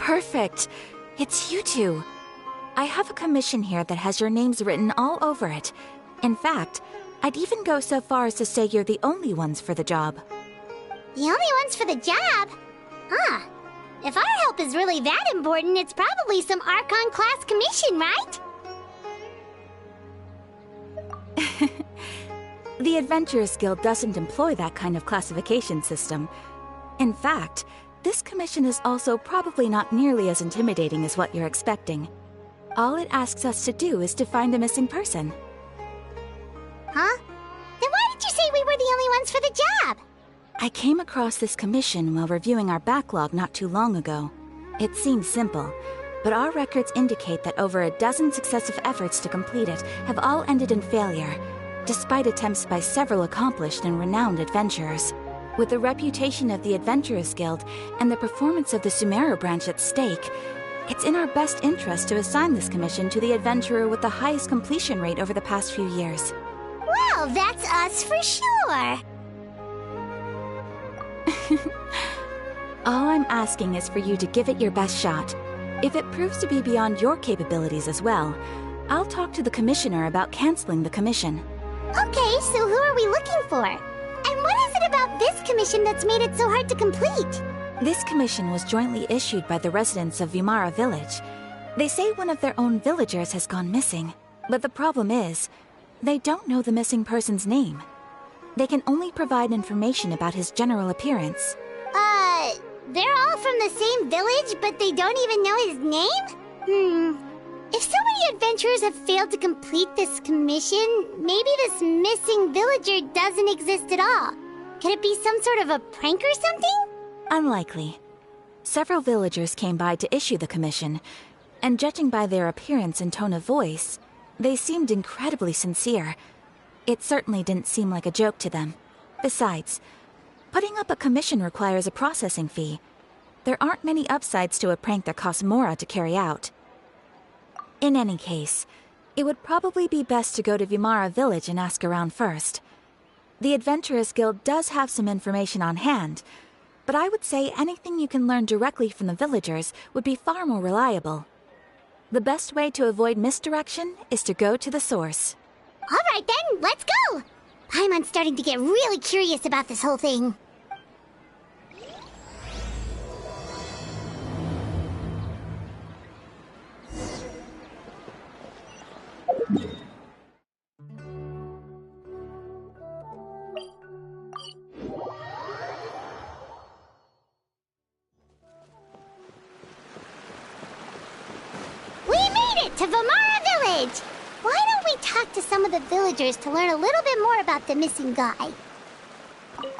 Perfect. It's you two. I have a commission here that has your names written all over it. In fact, I'd even go so far as to say you're the only ones for the job. The only ones for the job? Huh. If our help is really that important, it's probably some Archon class commission, right? The Adventurers Guild doesn't employ that kind of classification system. In fact, this commission is also probably not nearly as intimidating as what you're expecting. All it asks us to do is to find a missing person. Huh? Then why did you say we were the only ones for the job? I came across this commission while reviewing our backlog not too long ago. It seems simple, but our records indicate that over a dozen successive efforts to complete it have all ended in failure, despite attempts by several accomplished and renowned adventurers. With the reputation of the Adventurers Guild and the performance of the Sumeru branch at stake, it's in our best interest to assign this commission to the adventurer with the highest completion rate over the past few years. Well, that's us for sure. All I'm asking is for you to give it your best shot. If it proves to be beyond your capabilities as well, I'll talk to the commissioner about canceling the commission. Okay, so who are we looking for? And what is it about this commission that's made it so hard to complete? This commission was jointly issued by the residents of Vimara Village. They say one of their own villagers has gone missing. But the problem is, they don't know the missing person's name. They can only provide information about his general appearance. They're all from the same village, but they don't even know his name? If so many adventurers have failed to complete this commission, maybe this missing villager doesn't exist at all. Could it be some sort of a prank or something? Unlikely. Several villagers came by to issue the commission, and judging by their appearance and tone of voice, they seemed incredibly sincere. It certainly didn't seem like a joke to them. Besides, putting up a commission requires a processing fee. There aren't many upsides to a prank that costs Mora to carry out. In any case, it would probably be best to go to Vimara Village and ask around first. The Adventurers Guild does have some information on hand, but I would say anything you can learn directly from the villagers would be far more reliable. The best way to avoid misdirection is to go to the source. All right then, let's go! Paimon's starting to get really curious about this whole thing. We made it to Vimara Village! Why don't we talk to some of the villagers to learn a little bit more about the missing guy?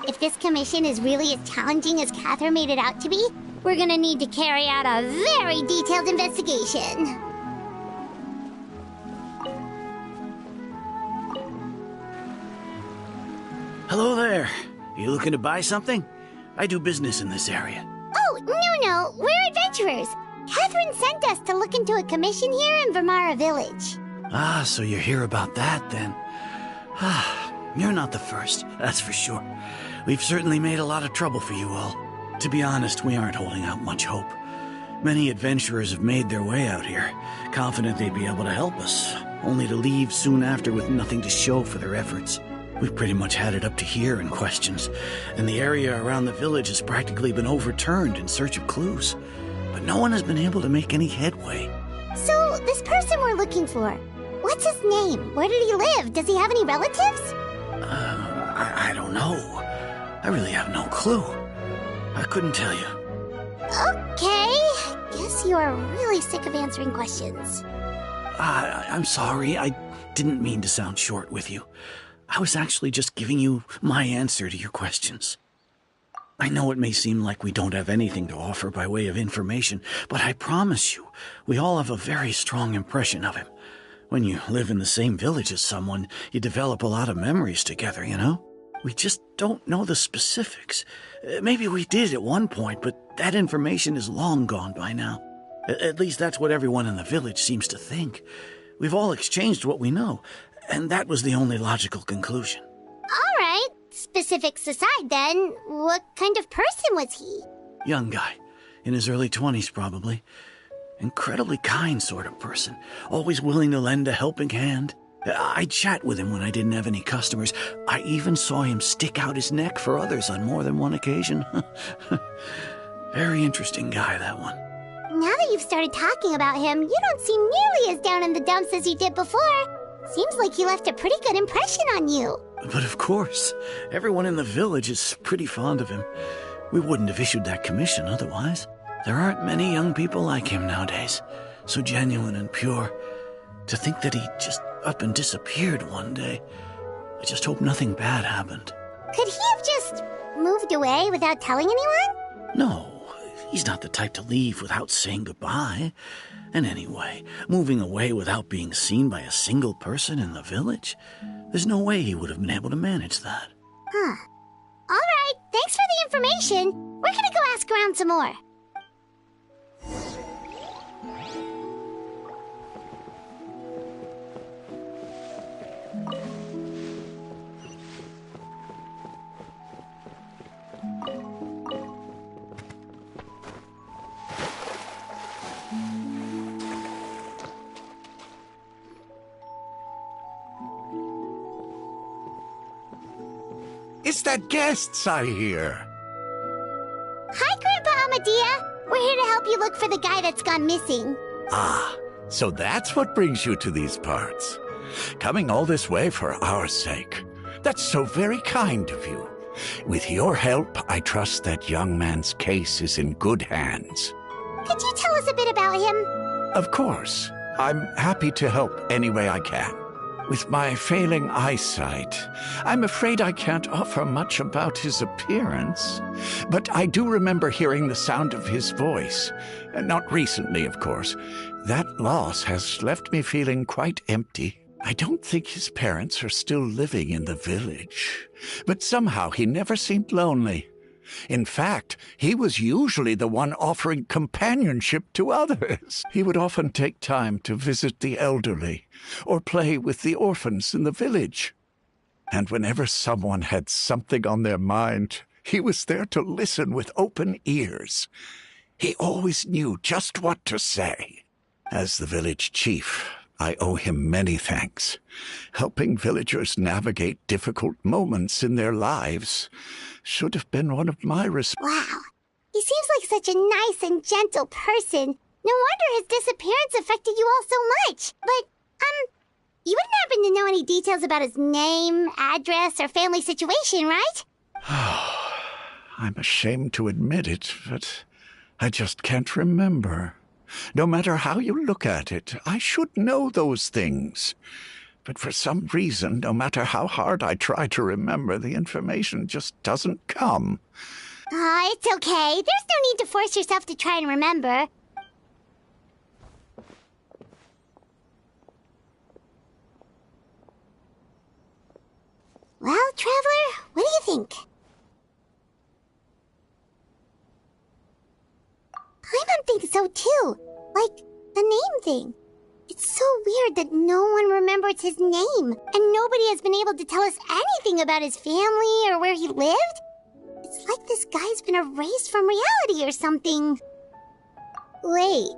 If this commission is really as challenging as Catherine made it out to be, we're gonna need to carry out a very detailed investigation. Hello there. You looking to buy something? I do business in this area. Oh, no, we're adventurers. Catherine sent us to look into a commission here in Vimara Village. Ah, so you're here about that, then. Ah, you're not the first, that's for sure. We've certainly made a lot of trouble for you all. To be honest, we aren't holding out much hope. Many adventurers have made their way out here, confident they'd be able to help us, only to leave soon after with nothing to show for their efforts. We've pretty much had it up to here in questions, and the area around the village has practically been overturned in search of clues. But no one has been able to make any headway. So, this person we're looking for, what's his name? Where did he live? Does he have any relatives? I don't know. I really have no clue. I couldn't tell you. Okay, guess you are really sick of answering questions. I'm sorry, I didn't mean to sound short with you. I was actually just giving you my answer to your questions. I know it may seem like we don't have anything to offer by way of information, but I promise you, we all have a very strong impression of him. When you live in the same village as someone, you develop a lot of memories together, you know? We just don't know the specifics. Maybe we did at one point, but that information is long gone by now. At least that's what everyone in the village seems to think. We've all exchanged what we know, and that was the only logical conclusion. All right, specifics aside then, what kind of person was he? Young guy, In his early 20s, probably. Incredibly kind sort of person, always willing to lend a helping hand. I'd chat with him when I didn't have any customers. I even saw him stick out his neck for others on more than one occasion. Very interesting guy, that one. Now that you've started talking about him, you don't seem nearly as down in the dumps as you did before. Seems like he left a pretty good impression on you. But of course, everyone in the village is pretty fond of him. We wouldn't have issued that commission otherwise. There aren't many young people like him nowadays, so genuine and pure. To think that he just up and disappeared one day. I just hope nothing bad happened. Could he have just moved away without telling anyone? No, he's not the type to leave without saying goodbye. And anyway, moving away without being seen by a single person in the village? There's no way he would have been able to manage that. Huh. All right, thanks for the information. We're gonna go ask around some more. It's the guests I hear. Hi, Grandpa Amadea. We're here to help you look for the guy that's gone missing. Ah, so that's what brings you to these parts. Coming all this way for our sake. That's so very kind of you. With your help, I trust that young man's case is in good hands. Could you tell us a bit about him? Of course. I'm happy to help any way I can. With my failing eyesight, I'm afraid I can't offer much about his appearance. But I do remember hearing the sound of his voice. Not recently, of course. That loss has left me feeling quite empty. I don't think his parents are still living in the village. But somehow he never seemed lonely. In fact, he was usually the one offering companionship to others. He would often take time to visit the elderly or play with the orphans in the village. And whenever someone had something on their mind, he was there to listen with open ears. He always knew just what to say. As the village chief, I owe him many thanks. Helping villagers navigate difficult moments in their lives should have been one of my Wow. He seems like such a nice and gentle person. No wonder his disappearance affected you all so much. But, you wouldn't happen to know any details about his name, address, or family situation, right? I'm ashamed to admit it, but I just can't remember. No matter how you look at it, I should know those things. But for some reason, no matter how hard I try to remember, the information just doesn't come. It's okay. There's no need to force yourself to try and remember. Well, Traveler, what do you think? Paimon thinks so too. Like, the name thing. It's so weird that no one remembers his name, and nobody has been able to tell us anything about his family or where he lived. It's like this guy's been erased from reality or something. Wait,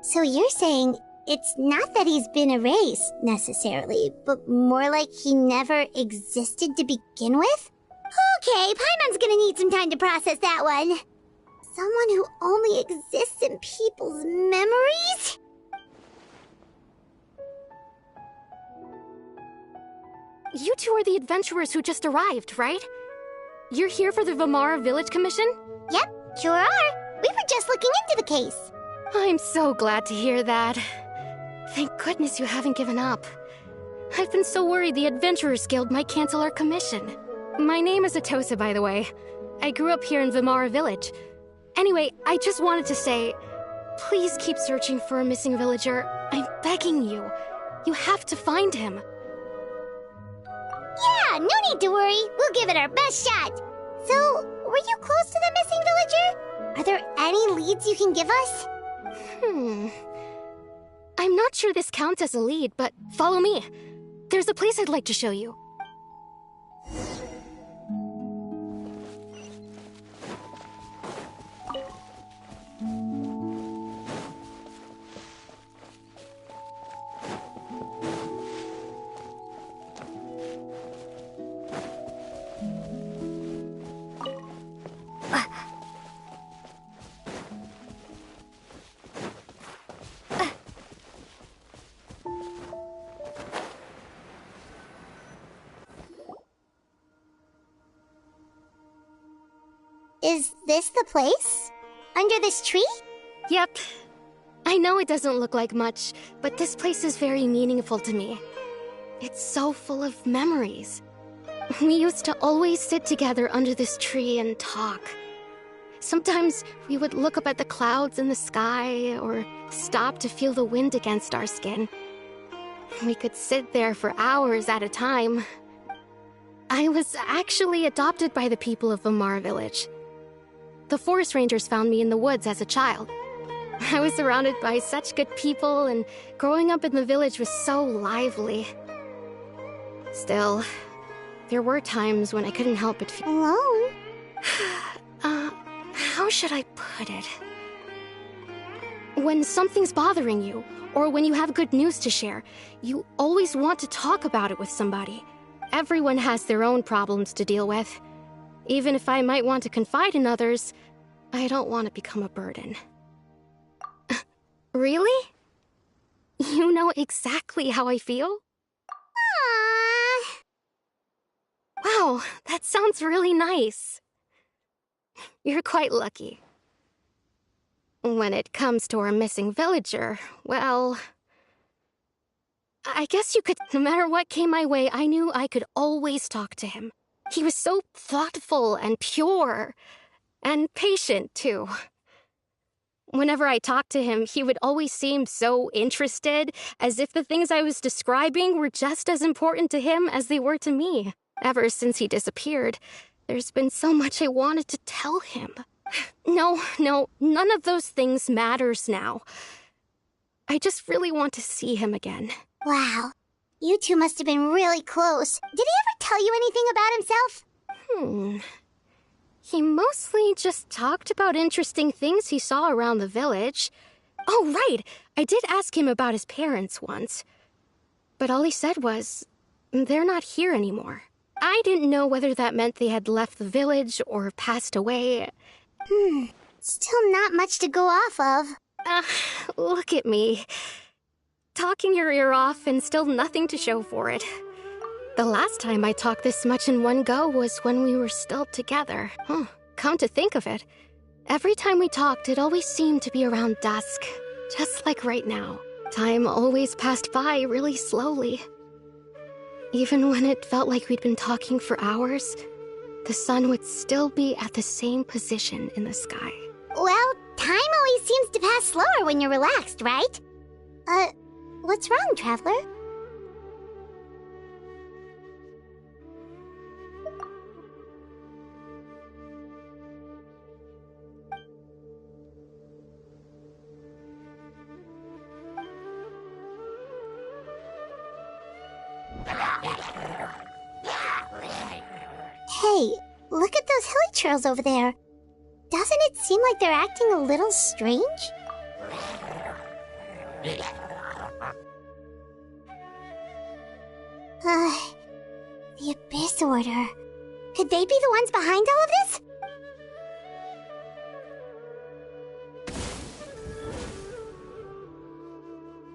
so you're saying it's not that he's been erased, necessarily, but more like he never existed to begin with? Okay, Paimon's gonna need some time to process that one. Someone who only exists in people's memories? You two are the adventurers who just arrived, right? You're here for the Vamara Village Commission? Yep, sure are. We were just looking into the case. I'm so glad to hear that. Thank goodness you haven't given up. I've been so worried the Adventurers Guild might cancel our commission. My name is Atosa, by the way. I grew up here in Vamara Village. Anyway, I just wanted to say, please keep searching for a missing villager. I'm begging you. You have to find him. Yeah, no need to worry. We'll give it our best shot. So, were you close to the missing villager? Are there any leads you can give us? I'm not sure this counts as a lead, but follow me. There's a place I'd like to show you. Is this the place? Under this tree? Yep. I know it doesn't look like much, but this place is very meaningful to me. It's so full of memories. We used to always sit together under this tree and talk. Sometimes we would look up at the clouds in the sky, or stop to feel the wind against our skin. We could sit there for hours at a time. I was actually adopted by the people of Vamara Village. The forest rangers found me in the woods as a child. I was surrounded by such good people, and growing up in the village was so lively. Still, there were times when I couldn't help but feel Alone? How should I put it? When something's bothering you, or when you have good news to share, you always want to talk about it with somebody. Everyone has their own problems to deal with. Even if I might want to confide in others, I don't want to become a burden. Really? You know exactly how I feel? Aww. Wow, that sounds really nice. You're quite lucky. When it comes to our missing villager, well, I guess you could, no matter what came my way, I knew I could always talk to him. He was so thoughtful and pure, and patient, too. Whenever I talked to him, he would always seem so interested, as if the things I was describing were just as important to him as they were to me. Ever since he disappeared, there's been so much I wanted to tell him. No, none of those things matters now. I just really want to see him again. Wow. You two must have been really close. Did he ever tell you anything about himself? He mostly just talked about interesting things he saw around the village. Oh, right! I did ask him about his parents once. But all he said was, they're not here anymore. I didn't know whether that meant they had left the village or passed away. Still not much to go off of. Look at me. Talking your ear off and still nothing to show for it. The last time I talked this much in one go was when we were still together. Come to think of it, every time we talked, it always seemed to be around dusk. Just like right now. Time always passed by really slowly. Even when it felt like we'd been talking for hours, the sun would still be at the same position in the sky. Well, time always seems to pass slower when you're relaxed, right? What's wrong, Traveler? Hey, look at those hilly trails over there. Doesn't it seem like they're acting a little strange? The Abyss Order. Could they be the ones behind all of this?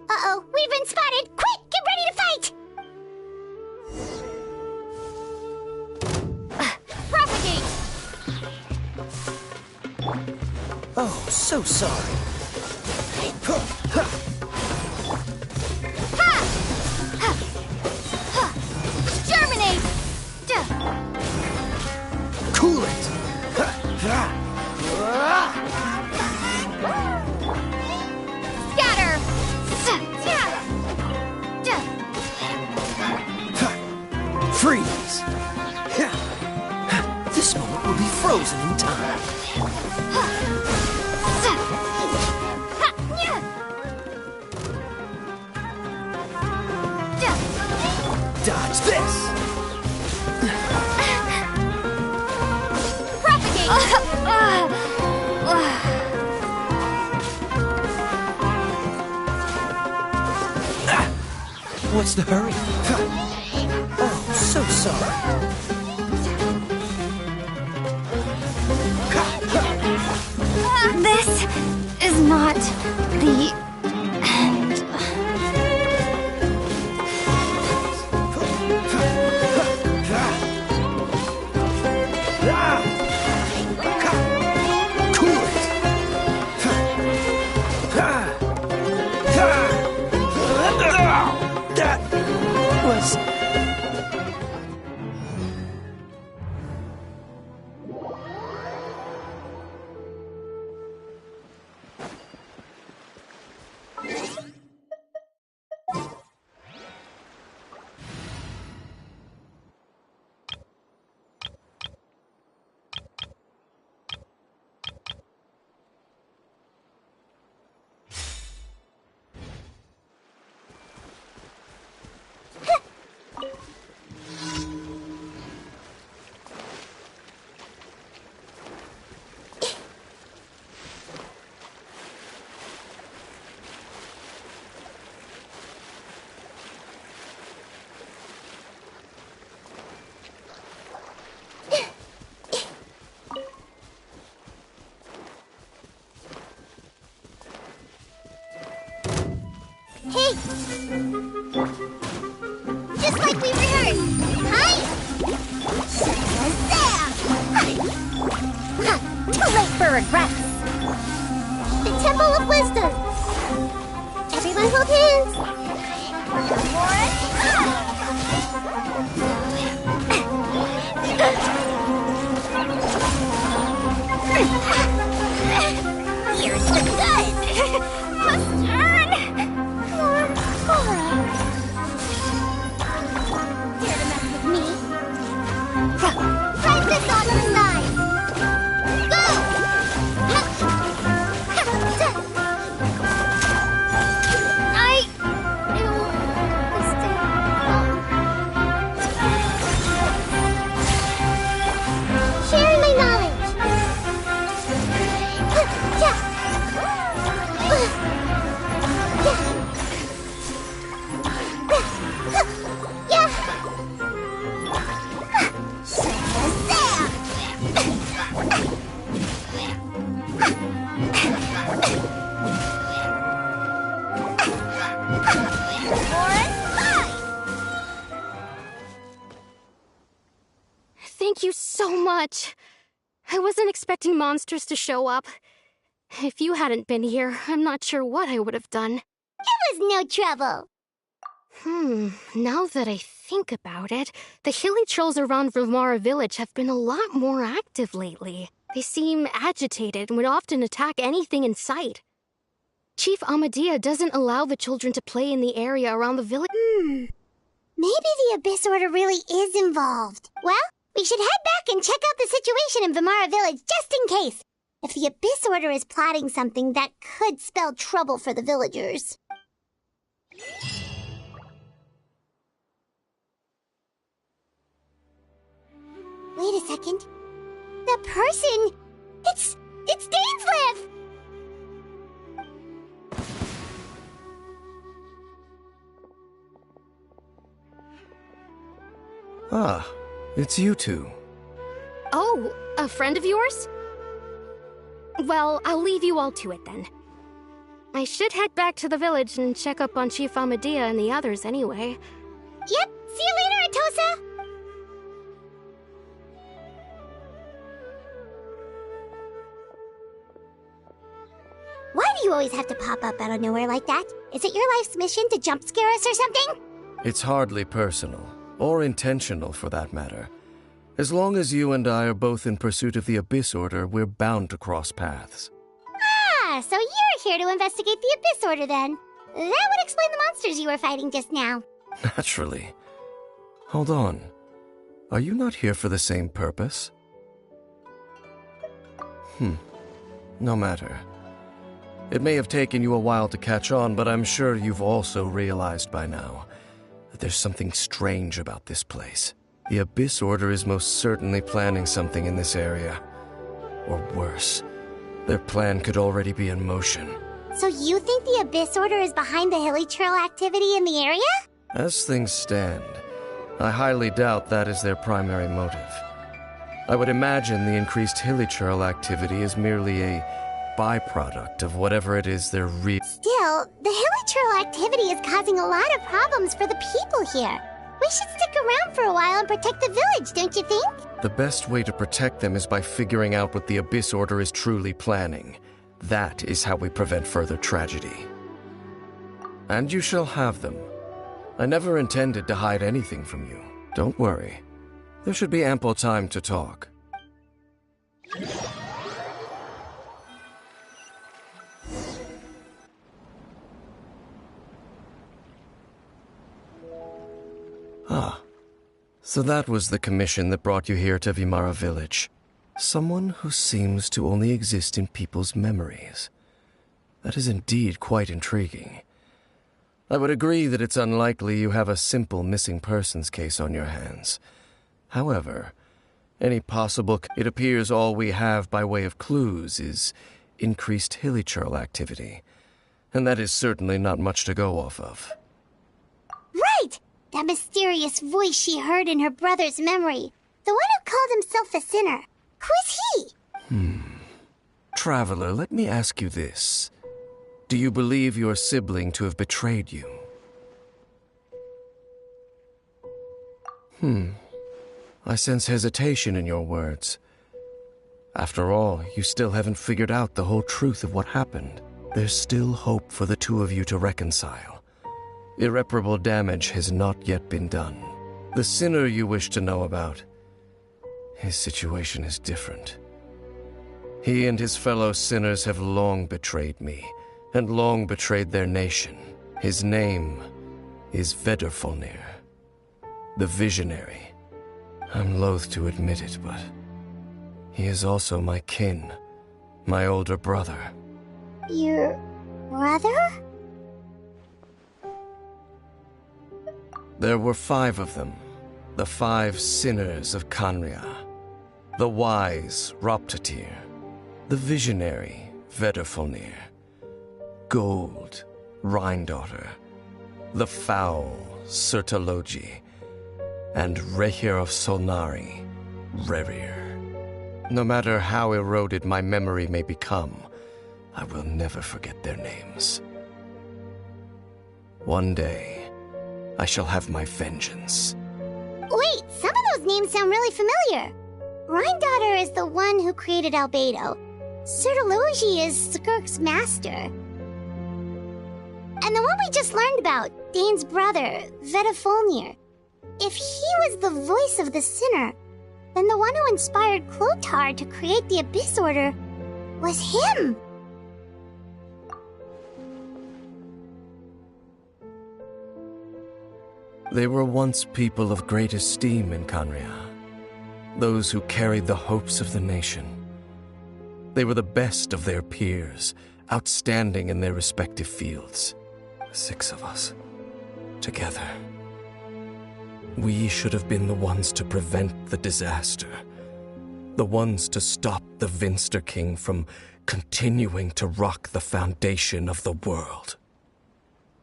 Uh-oh, we've been spotted! Quick, get ready to fight! Propagate! Oh, so sorry. Germinate! Cool it! Scatter! Freeze! This moment will be frozen in time. Dodge this! What's the hurry? Oh, so sorry. This is not the end. Hey! Just like we rehearsed! Hi! Shazam! Too late for regrets! The Temple of Wisdom! Everyone hold hands! Here's the good! Must earn! More aura! Dare to mess with me? Ride this on the side! Go! Sharing my knowledge! Thank you so much. I wasn't expecting monsters to show up. If you hadn't been here, I'm not sure what I would have done. It was no trouble. Now that I think about it, the hilly trolls around Vimara village have been a lot more active lately. They seem agitated and would often attack anything in sight. Chief Amadea doesn't allow the children to play in the area around the village. Maybe the Abyss Order really is involved. Well, we should head back and check out the situation in Vimara village just in case. If the Abyss Order is plotting something, that could spell trouble for the villagers. Wait a second. The person... It's Dainsleif! Ah, it's you two. Oh, a friend of yours? Well, I'll leave you all to it then. I should head back to the village and check up on Chief Amadea and the others anyway. Yep, see you later, Atosa! Why do you always have to pop up out of nowhere like that? Is it your life's mission to jump scare us or something? It's hardly personal, or intentional for that matter. As long as you and I are both in pursuit of the Abyss Order, we're bound to cross paths. Ah, so you're here to investigate the Abyss Order then. That would explain the monsters you were fighting just now. Naturally. Hold on. Are you not here for the same purpose? No matter. It may have taken you a while to catch on, but I'm sure you've also realized by now that there's something strange about this place. The Abyss Order is most certainly planning something in this area. Or worse, their plan could already be in motion. So you think the Abyss Order is behind the hilly trail activity in the area? As things stand, I highly doubt that is their primary motive. I would imagine the increased hilly trail activity is merely a byproduct of whatever it is they're Still, the hilly trail activity is causing a lot of problems for the people here. We should stick around for a while and protect the village, don't you think? The best way to protect them is by figuring out what the Abyss Order is truly planning. That is how we prevent further tragedy. And you shall have them. I never intended to hide anything from you. Don't worry. There should be ample time to talk. Ah, so that was the commission that brought you here to Vimara village. Someone who seems to only exist in people's memories. That is indeed quite intriguing. I would agree that it's unlikely you have a simple missing persons case on your hands. However, it appears all we have by way of clues is increased hilly trail activity. And that is certainly not much to go off of. Right! That mysterious voice she heard in her brother's memory. The one who called himself a sinner. Who is he? Traveler, let me ask you this. Do you believe your sibling to have betrayed you? I sense hesitation in your words. After all, you still haven't figured out the whole truth of what happened. There's still hope for the two of you to reconcile. Irreparable damage has not yet been done. The sinner you wish to know about, his situation is different. He and his fellow sinners have long betrayed me, and long betrayed their nation. His name is Vedderfolnir, the Visionary. I'm loath to admit it, but he is also my kin, my older brother. Your brother? There were 5 of them, the 5 sinners of Khaenri'ah. The wise Roptatyr, the visionary Vedderfolnir, Gold Rhindaughter, the foul Sertalogi, and Rehir of Solnari, Rerir. No matter how eroded my memory may become, I will never forget their names. One day, I shall have my vengeance. Wait, some of those names sound really familiar. Rhindaughter is the one who created Albedo. Sertalogi is Skirk's master. And the one we just learned about, Dane's brother, Vedderfolnir. If he was the voice of the sinner, then the one who inspired Clothar to create the Abyss Order was him! They were once people of great esteem in Khaenri'ah, those who carried the hopes of the nation. They were the best of their peers, outstanding in their respective fields. 6 of us, together. We should have been the ones to prevent the disaster. The ones to stop the Vinster King from continuing to rock the foundation of the world.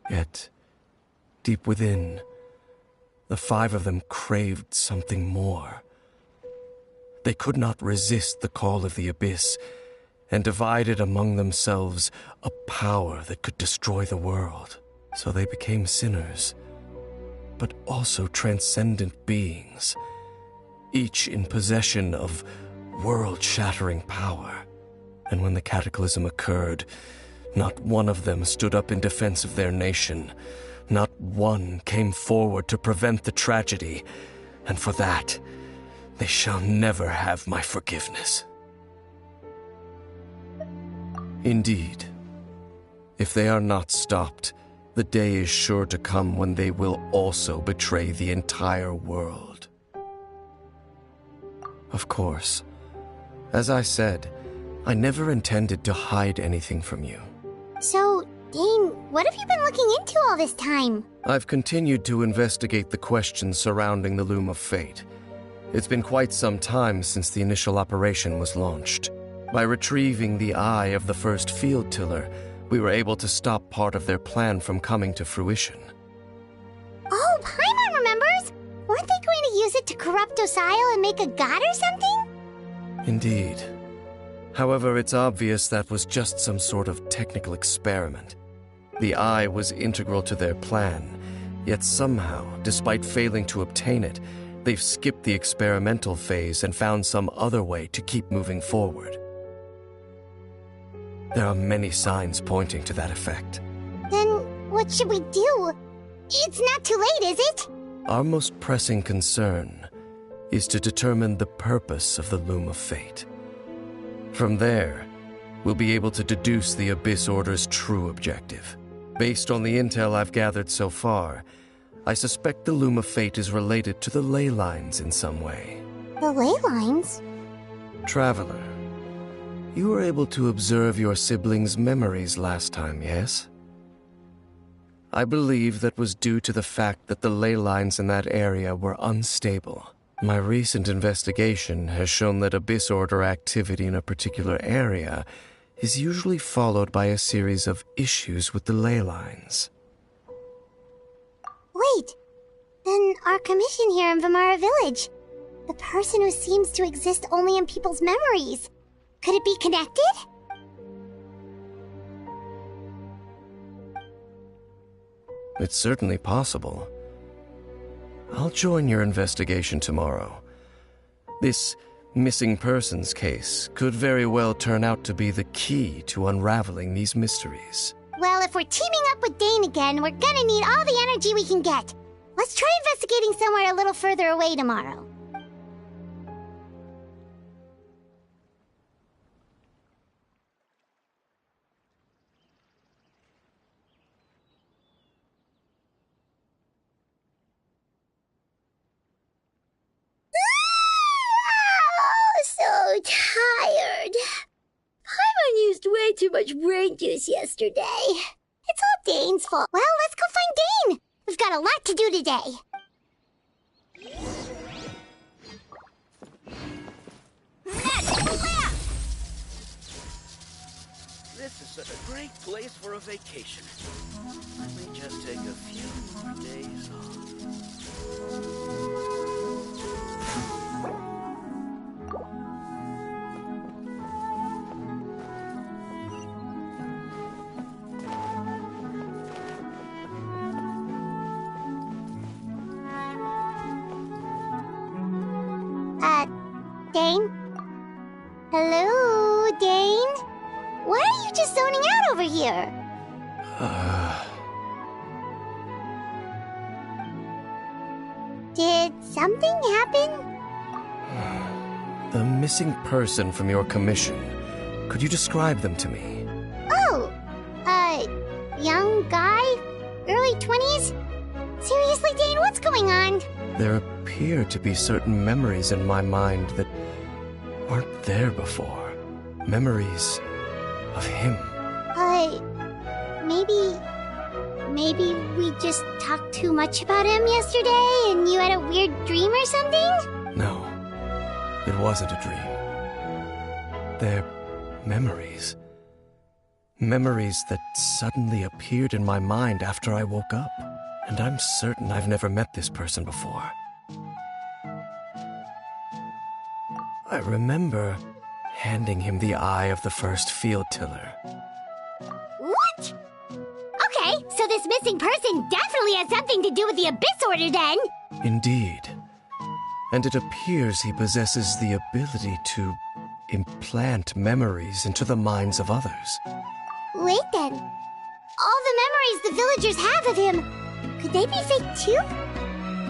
Yet, deep within, the 5 of them craved something more. They could not resist the call of the Abyss, and divided among themselves a power that could destroy the world. So they became sinners, but also transcendent beings, each in possession of world-shattering power. And when the cataclysm occurred, not one of them stood up in defense of their nation. Not one came forward to prevent the tragedy, and for that, they shall never have my forgiveness. Indeed, if they are not stopped, the day is sure to come when they will also betray the entire world. Of course, as I said, I never intended to hide anything from you. So, Dane, what have you been looking into all this time? I've continued to investigate the questions surrounding the Loom of Fate. It's been quite some time since the initial operation was launched. By retrieving the eye of the first field tiller, we were able to stop part of their plan from coming to fruition. Oh, Paimon remembers! Weren't they going to use it to corrupt Osial and make a god or something? Indeed. However, it's obvious that was just some sort of technical experiment. The eye was integral to their plan, yet somehow, despite failing to obtain it, they've skipped the experimental phase and found some other way to keep moving forward. There are many signs pointing to that effect. Then what should we do? It's not too late, is it? Our most pressing concern is to determine the purpose of the Loom of Fate. From there, we'll be able to deduce the Abyss Order's true objective. Based on the intel I've gathered so far, I suspect the Loom of Fate is related to the ley lines in some way. The ley lines? Traveler, you were able to observe your siblings' memories last time, yes? I believe that was due to the fact that the ley lines in that area were unstable. My recent investigation has shown that Abyss Order activity in a particular area is usually followed by a series of issues with the ley lines. Wait, then our commission here in Vimara Village, the person who seems to exist only in people's memories, could it be connected? It's certainly possible. I'll join your investigation tomorrow. This missing persons case could very well turn out to be the key to unraveling these mysteries. Well, if we're teaming up with Dane again, we're gonna need all the energy we can get. Let's try investigating somewhere a little further away tomorrow. So tired. Paimon used way too much brain juice yesterday. It's all Dane's fault. Well, let's go find Dane. We've got a lot to do today. This is such a great place for a vacation. Let me just take a few more days off. Dane? Hello, Dane? Why are you just zoning out over here? Did something happen? The missing person from your commission. Could you describe them to me? Oh, young guy? Early 20s? Seriously, Dane, what's going on? There appear to be certain memories in my mind that aren't there before. Memories of him. Maybe we just talked too much about him yesterday and you had a weird dream or something? No, it wasn't a dream. They're memories. Memories that suddenly appeared in my mind after I woke up. And I'm certain I've never met this person before. I remember handing him the eye of the first field tiller. What? Okay, so this missing person definitely has something to do with the Abyss Order then. Indeed. And it appears he possesses the ability to implant memories into the minds of others. Wait then. All the memories the villagers have of him, could they be fake too?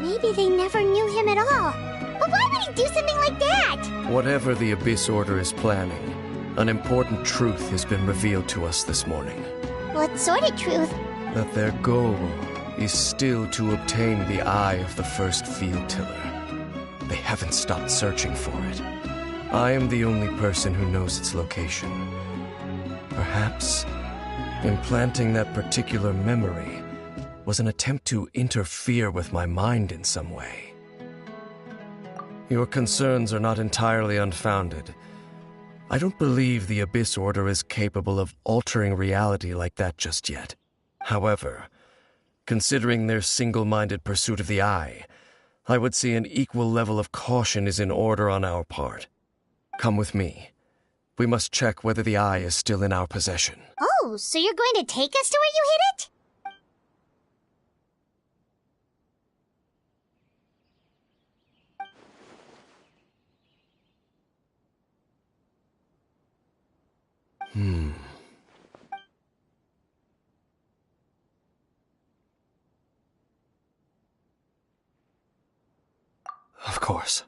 Maybe they never knew him at all. But why would he do something like that? Whatever the Abyss Order is planning, an important truth has been revealed to us this morning. What sort of truth? That their goal is still to obtain the eye of the first field tiller. They haven't stopped searching for it. I am the only person who knows its location. Perhaps implanting that particular memory was an attempt to interfere with my mind in some way. Your concerns are not entirely unfounded. I don't believe the Abyss Order is capable of altering reality like that just yet. However, considering their single-minded pursuit of the eye, I would say an equal level of caution is in order on our part. Come with me. We must check whether the eye is still in our possession. Oh, so you're going to take us to where you hid it? Of course.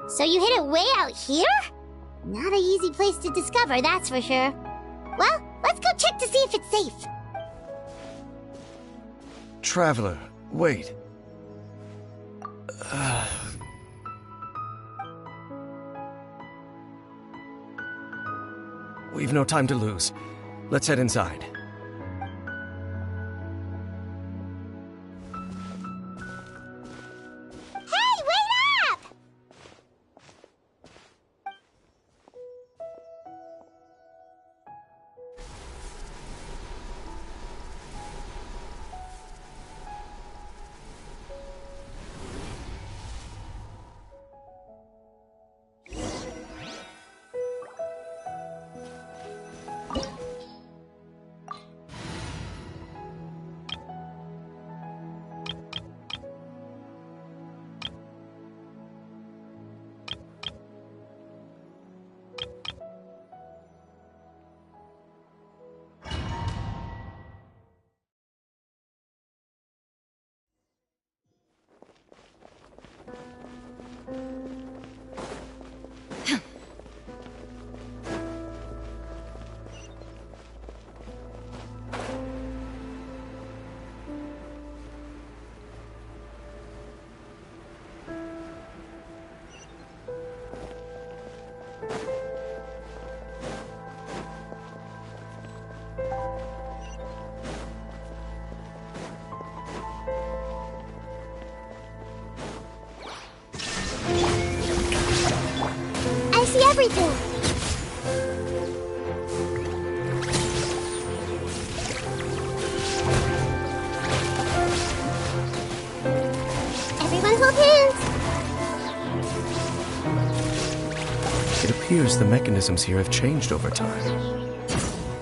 So you hid it way out here? Not an easy place to discover, that's for sure. Well, let's go check to see if it's safe. Traveler, wait. We've no time to lose. Let's head inside. Hey, wait up! I see everything. Everyone hold hands. It appears the mechanisms here have changed over time.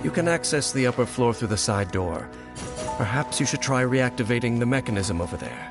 You can access the upper floor through the side door. Perhaps you should try reactivating the mechanism over there.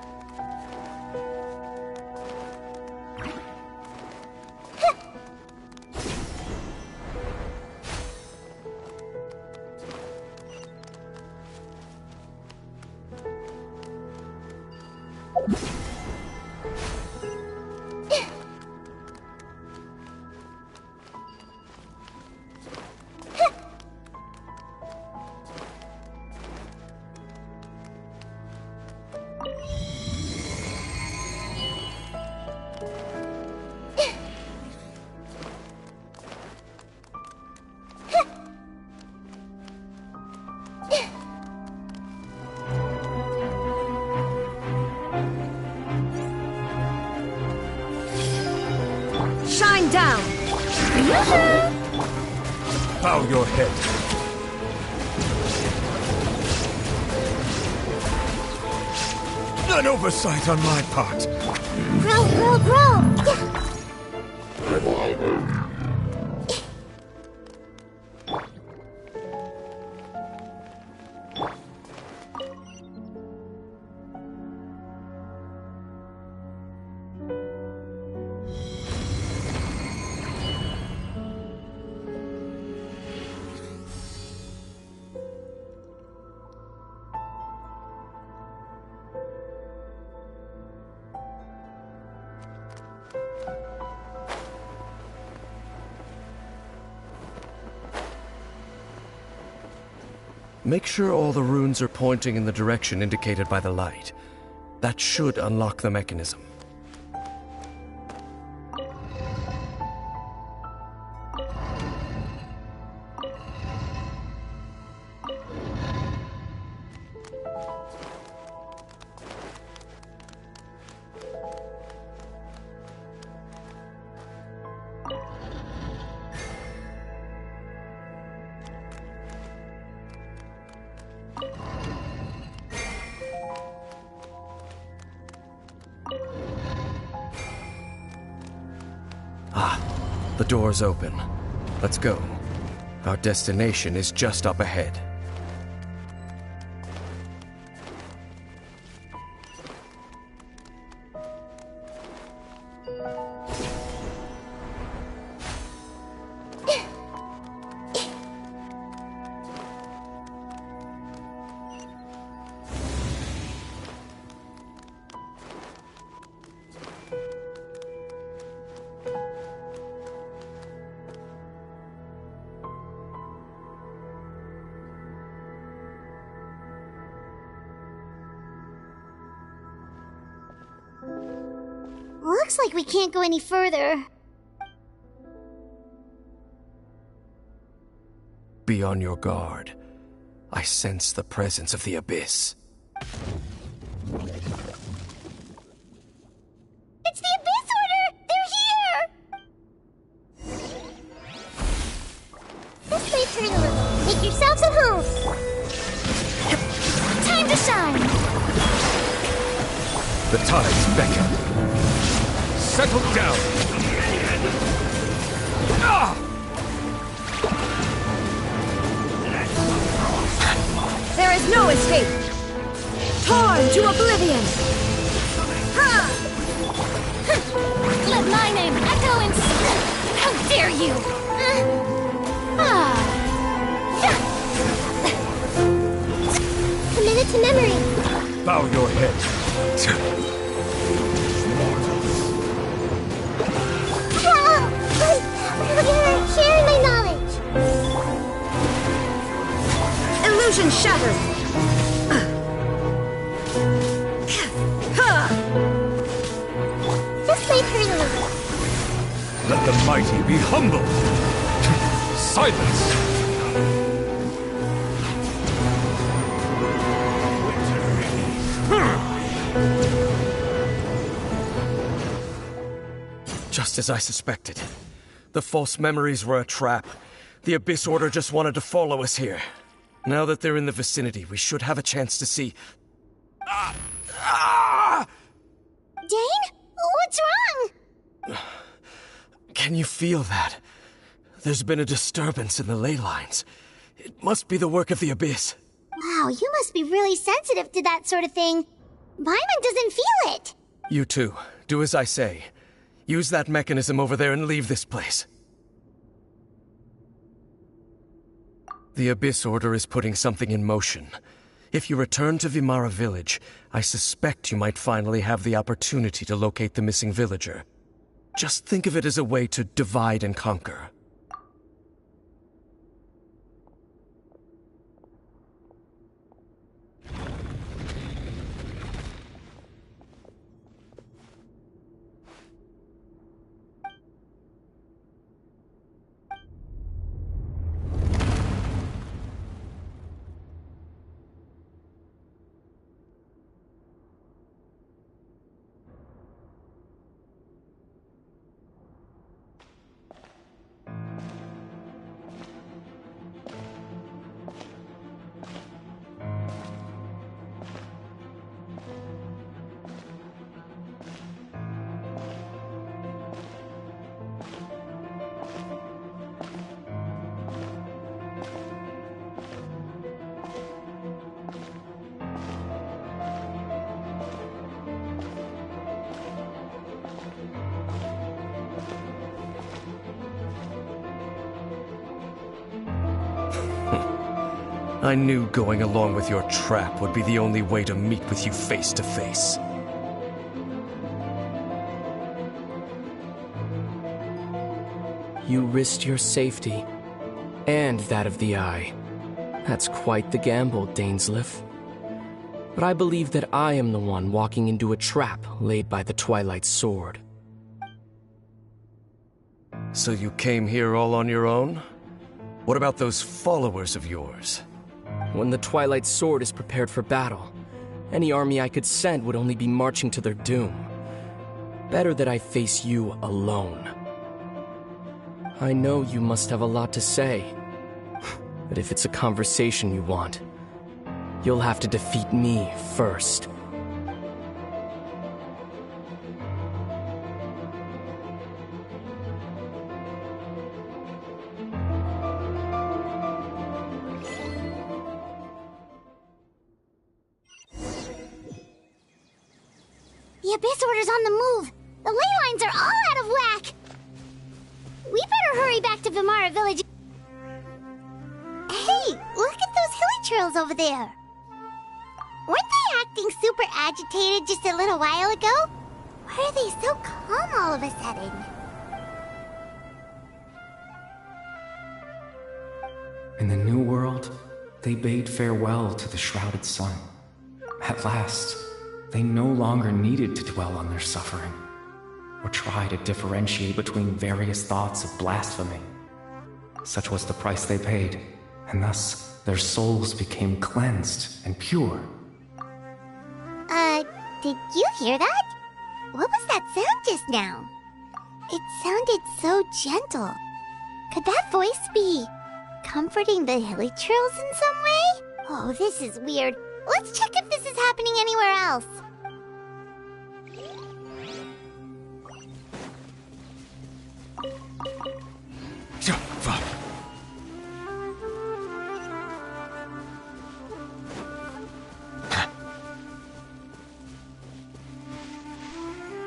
Shine down! Bow your head. An oversight on my part. Grow! Make sure all the runes are pointing in the direction indicated by the light. That should unlock the mechanism. The door's open. Let's go. Our destination is just up ahead. Looks like we can't go any further. Be on your guard. I sense the presence of the Abyss. It's the Abyss Order! They're here! This may turn a little. Make yourselves at home! Time to shine! The tides beckon. Settle down! There is no escape! Torn to oblivion! Ha! Let my name echo in... How dare you! Committed to memory. Bow your head. You're sharing my knowledge. Illusion shattered! This may hurt a little. Let the mighty be humble. Silence! Just as I suspected. The false memories were a trap. The Abyss Order just wanted to follow us here. Now that they're in the vicinity, we should have a chance to see... Dane? What's wrong? Can you feel that? There's been a disturbance in the ley lines. It must be the work of the Abyss. Wow, you must be really sensitive to that sort of thing. Paimon doesn't feel it. You too. Do as I say. Use that mechanism over there and leave this place. The Abyss Order is putting something in motion. If you return to Vimara Village, I suspect you might finally have the opportunity to locate the missing villager. Just think of it as a way to divide and conquer. I knew going along with your trap would be the only way to meet with you face to face. You risked your safety, and that of the Eye. That's quite the gamble, Dainsleif. But I believe that I am the one walking into a trap laid by the Twilight Sword. So you came here all on your own? What about those followers of yours? When the Twilight Sword is prepared for battle, any army I could send would only be marching to their doom. Better that I face you alone. I know you must have a lot to say, but if it's a conversation you want, you'll have to defeat me first. The Abyss Order's on the move. The ley lines are all out of whack. We better hurry back to Vimara Village. Hey, look at those hilly trails over there. Weren't they acting super agitated just a little while ago? Why are they so calm all of a sudden? In the New World, they bade farewell to the shrouded sun. At last, they no longer needed to dwell on their suffering. or try to differentiate between various thoughts of blasphemy. Such was the price they paid, and thus their souls became cleansed and pure. Did you hear that? What was that sound just now? It sounded so gentle. Could that voice be comforting the hilichurls in some way? Oh, this is weird. Let's check if this is happening anywhere else.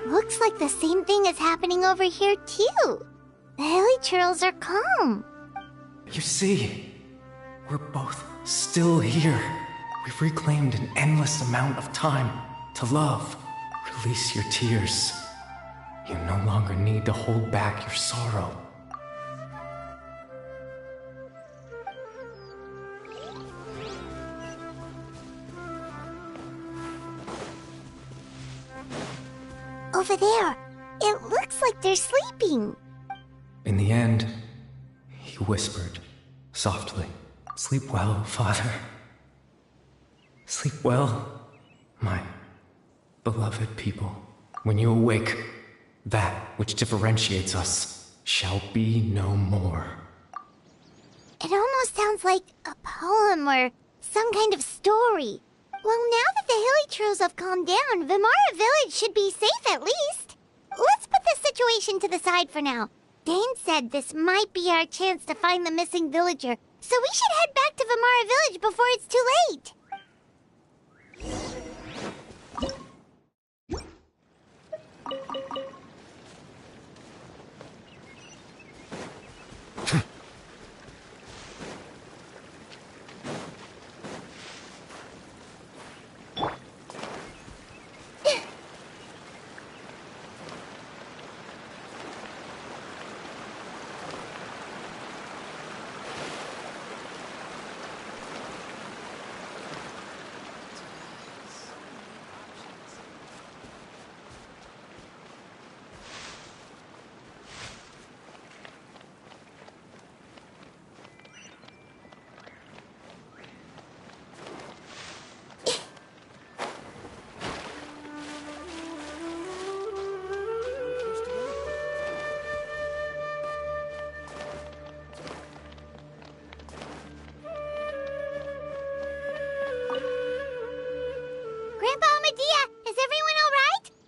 Looks like the same thing is happening over here too. The hilichurls are calm. You see, we're both still here. We've reclaimed an endless amount of time to love. Release your tears. You no longer need to hold back your sorrow. Over there, it looks like they're sleeping. In the end, he whispered softly, "Sleep well, Father. Sleep well, my beloved people. When you awake, that which differentiates us shall be no more." It almost sounds like a poem or some kind of story. Well, now that the hilichurls have calmed down, Vimara Village should be safe at least. Let's put this situation to the side for now. Dane said this might be our chance to find the missing villager, so we should head back to Vimara Village before it's too late.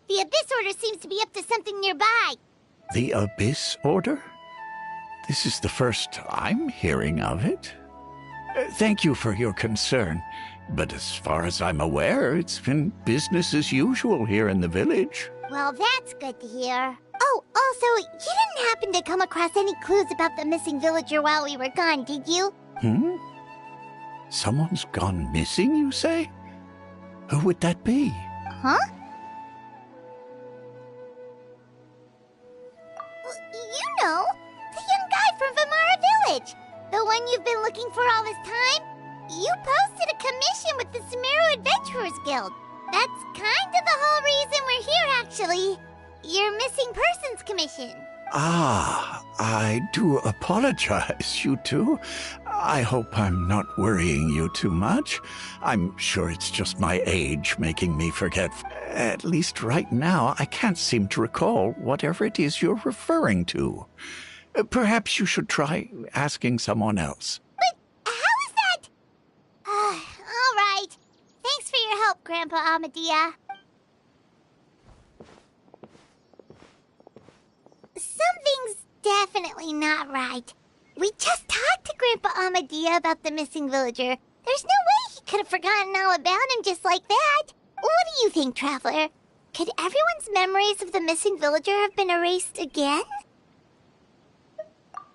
The Abyss Order seems to be up to something nearby. The Abyss Order? This is the first I'm hearing of it. Thank you for your concern, but as far as I'm aware, it's been business as usual here in the village. Well, that's good to hear. Oh, also, you didn't happen to come across any clues about the missing villager while we were gone, did you? Someone's gone missing, you say? Who would that be? Huh? You know, the young guy from Vimara Village. The one you've been looking for all this time. You posted a commission with the Sumeru Adventurers Guild. That's kind of the whole reason we're here, actually. Your missing persons commission. Ah, I do apologize, you two. I hope I'm not worrying you too much. I'm sure it's just my age making me forget. At least right now, I can't seem to recall whatever it is you're referring to. Perhaps you should try asking someone else. But how is that? All right. Thanks for your help, Grandpa Amadia. Something's definitely not right. We just talked to Grandpa Amadia about the missing villager. There's no way he could have forgotten all about him just like that. What do you think, Traveler? Could everyone's memories of the missing villager have been erased again?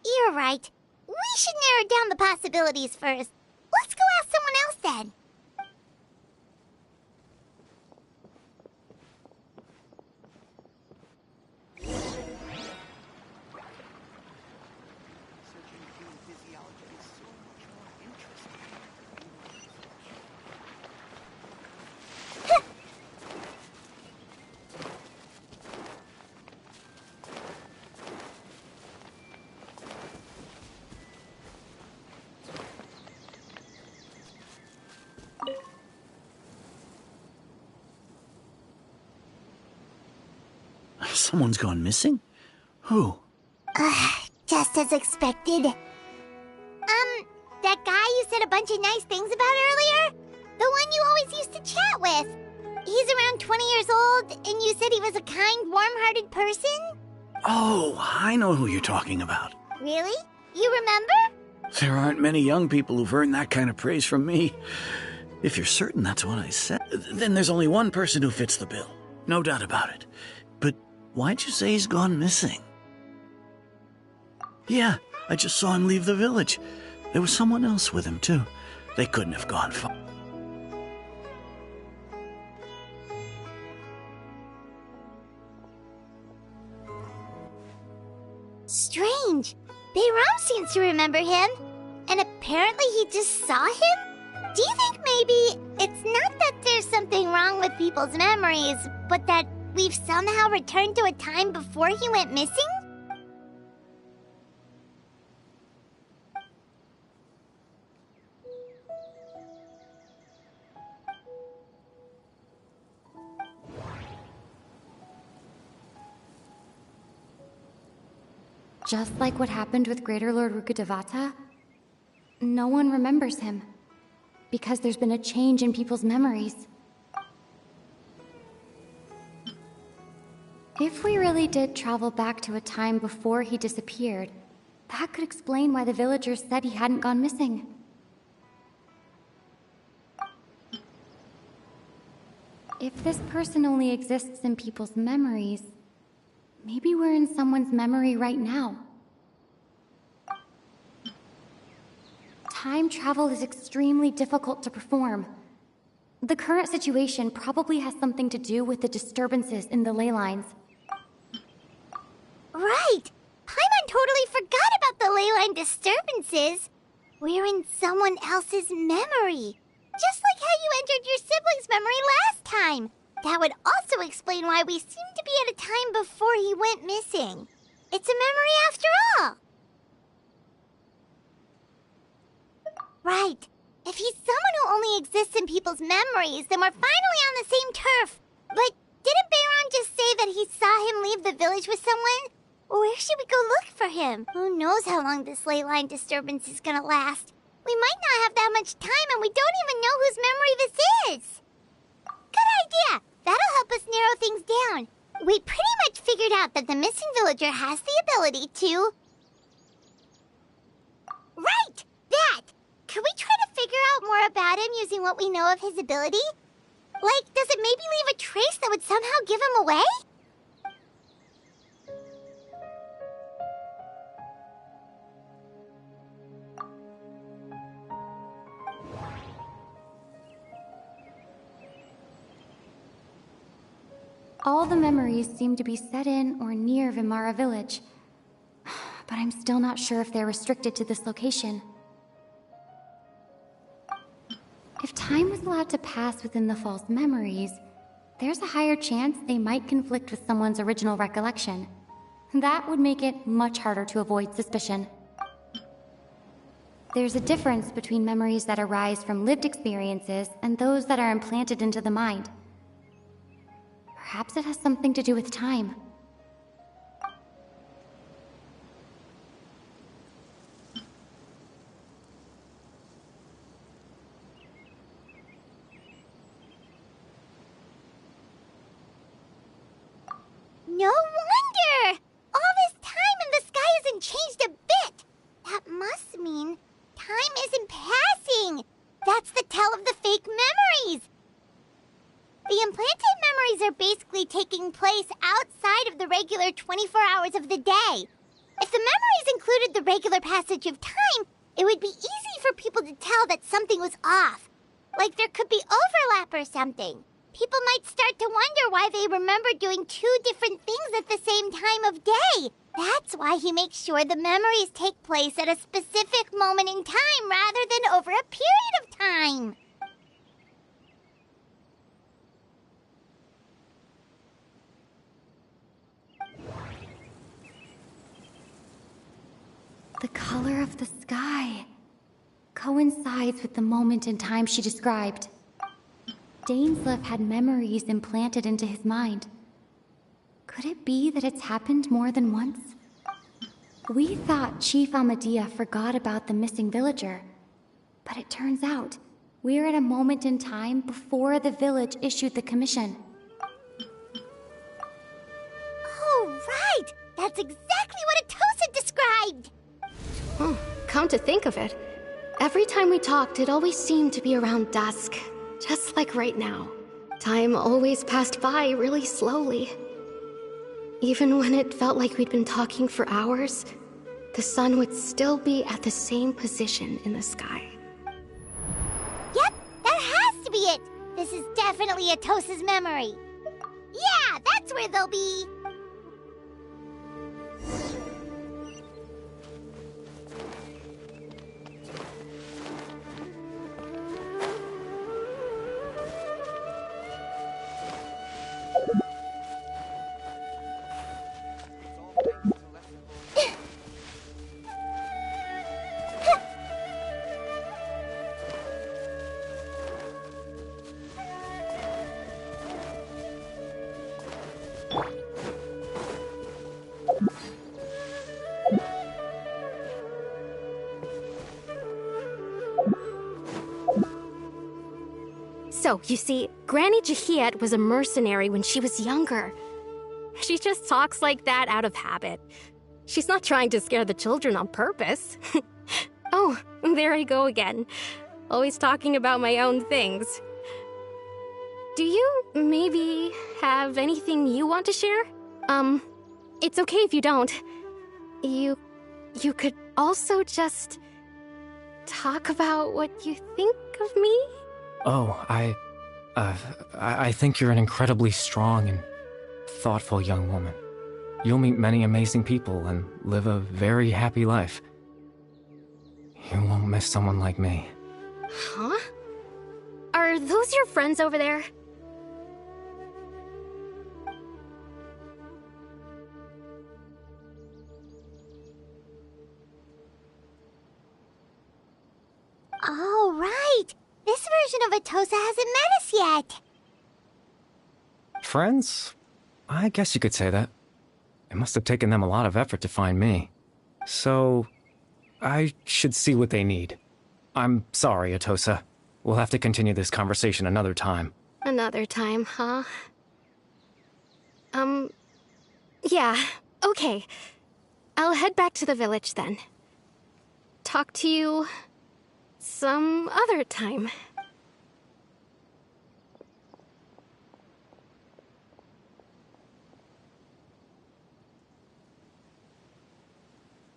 You're right. We should narrow down the possibilities first. Let's go ask someone else then. Someone's gone missing? Who? Just as expected. That guy you said a bunch of nice things about earlier? The one you always used to chat with. He's around 20 years old, and you said he was a kind, warm-hearted person? Oh, I know who you're talking about. Really? You remember? There aren't many young people who've earned that kind of praise from me. If you're certain that's what I said, then there's only one person who fits the bill. No doubt about it. But why'd you say he's gone missing? Yeah, I just saw him leave the village. There was someone else with him, too. They couldn't have gone far. Strange. Bayram seems to remember him. And apparently he just saw him? Do you think maybe it's not that there's something wrong with people's memories, but that we've somehow returned to a time before he went missing? Just like what happened with Greater Lord Rukkhadevata, no one remembers him, because there's been a change in people's memories. If we really did travel back to a time before he disappeared, that could explain why the villagers said he hadn't gone missing. If this person only exists in people's memories, maybe we're in someone's memory right now. Time travel is extremely difficult to perform. The current situation probably has something to do with the disturbances in the ley lines. Right! Paimon totally forgot about the ley line disturbances. We're in someone else's memory. Just like how you entered your sibling's memory last time. That would also explain why we seem to be at a time before he went missing. It's a memory after all. Right. If he's someone who only exists in people's memories, then we're finally on the same turf. But didn't Bayron just say that he saw him leave the village with someone? Where should we go look for him? Who knows how long this ley line disturbance is gonna last? We might not have that much time, and we don't even know whose memory this is. Good idea! That'll help us narrow things down. We pretty much figured out that the missing villager has the ability to... Right! That! Could we try to figure out more about him using what we know of his ability? Like, does it maybe leave a trace that would somehow give him away? All the memories seem to be set in or near Vimara village, but I'm still not sure if they're restricted to this location. If time was allowed to pass within the false memories, there's a higher chance they might conflict with someone's original recollection. That would make it much harder to avoid suspicion. There's a difference between memories that arise from lived experiences and those that are implanted into the mind. Perhaps it has something to do with time. No wonder! All this time and the sky hasn't changed a bit! That must mean time isn't passing! That's the tell of the fake memories! The implanted memories are basically taking place outside of the regular 24 hours of the day. If the memories included the regular passage of time, it would be easy for people to tell that something was off. Like there could be overlap or something. People might start to wonder why they remember doing two different things at the same time of day. That's why he makes sure the memories take place at a specific moment in time rather than over a period of time. The color of the sky coincides with the moment in time she described. Dainsleif had memories implanted into his mind. Could it be that it's happened more than once? We thought Chief Amadea forgot about the missing villager, but it turns out we're at a moment in time before the village issued the commission. Oh, right! That's exactly what Atosa described! Oh, come to think of it, every time we talked, it always seemed to be around dusk, just like right now. Time always passed by really slowly. Even when it felt like we'd been talking for hours, the sun would still be at the same position in the sky. Yep, that has to be it! This is definitely Atosa's memory. Yeah, that's where they'll be! So, you see, Granny Jahiet was a mercenary when she was younger. She just talks like that out of habit. She's not trying to scare the children on purpose. Oh, there I go again. Always talking about my own things. Do you maybe have anything you want to share? It's okay if you don't. You could also just talk about what you think of me? Oh, I think you're an incredibly strong and thoughtful young woman. You'll meet many amazing people and live a very happy life. You won't miss someone like me. Huh? Are those your friends over there? Oh, right! This version of Atosa hasn't met us yet! Friends? I guess you could say that. It must have taken them a lot of effort to find me. So, I should see what they need. I'm sorry, Atosa. We'll have to continue this conversation another time. Another time, huh? Yeah, okay. I'll head back to the village then. Talk to you some other time.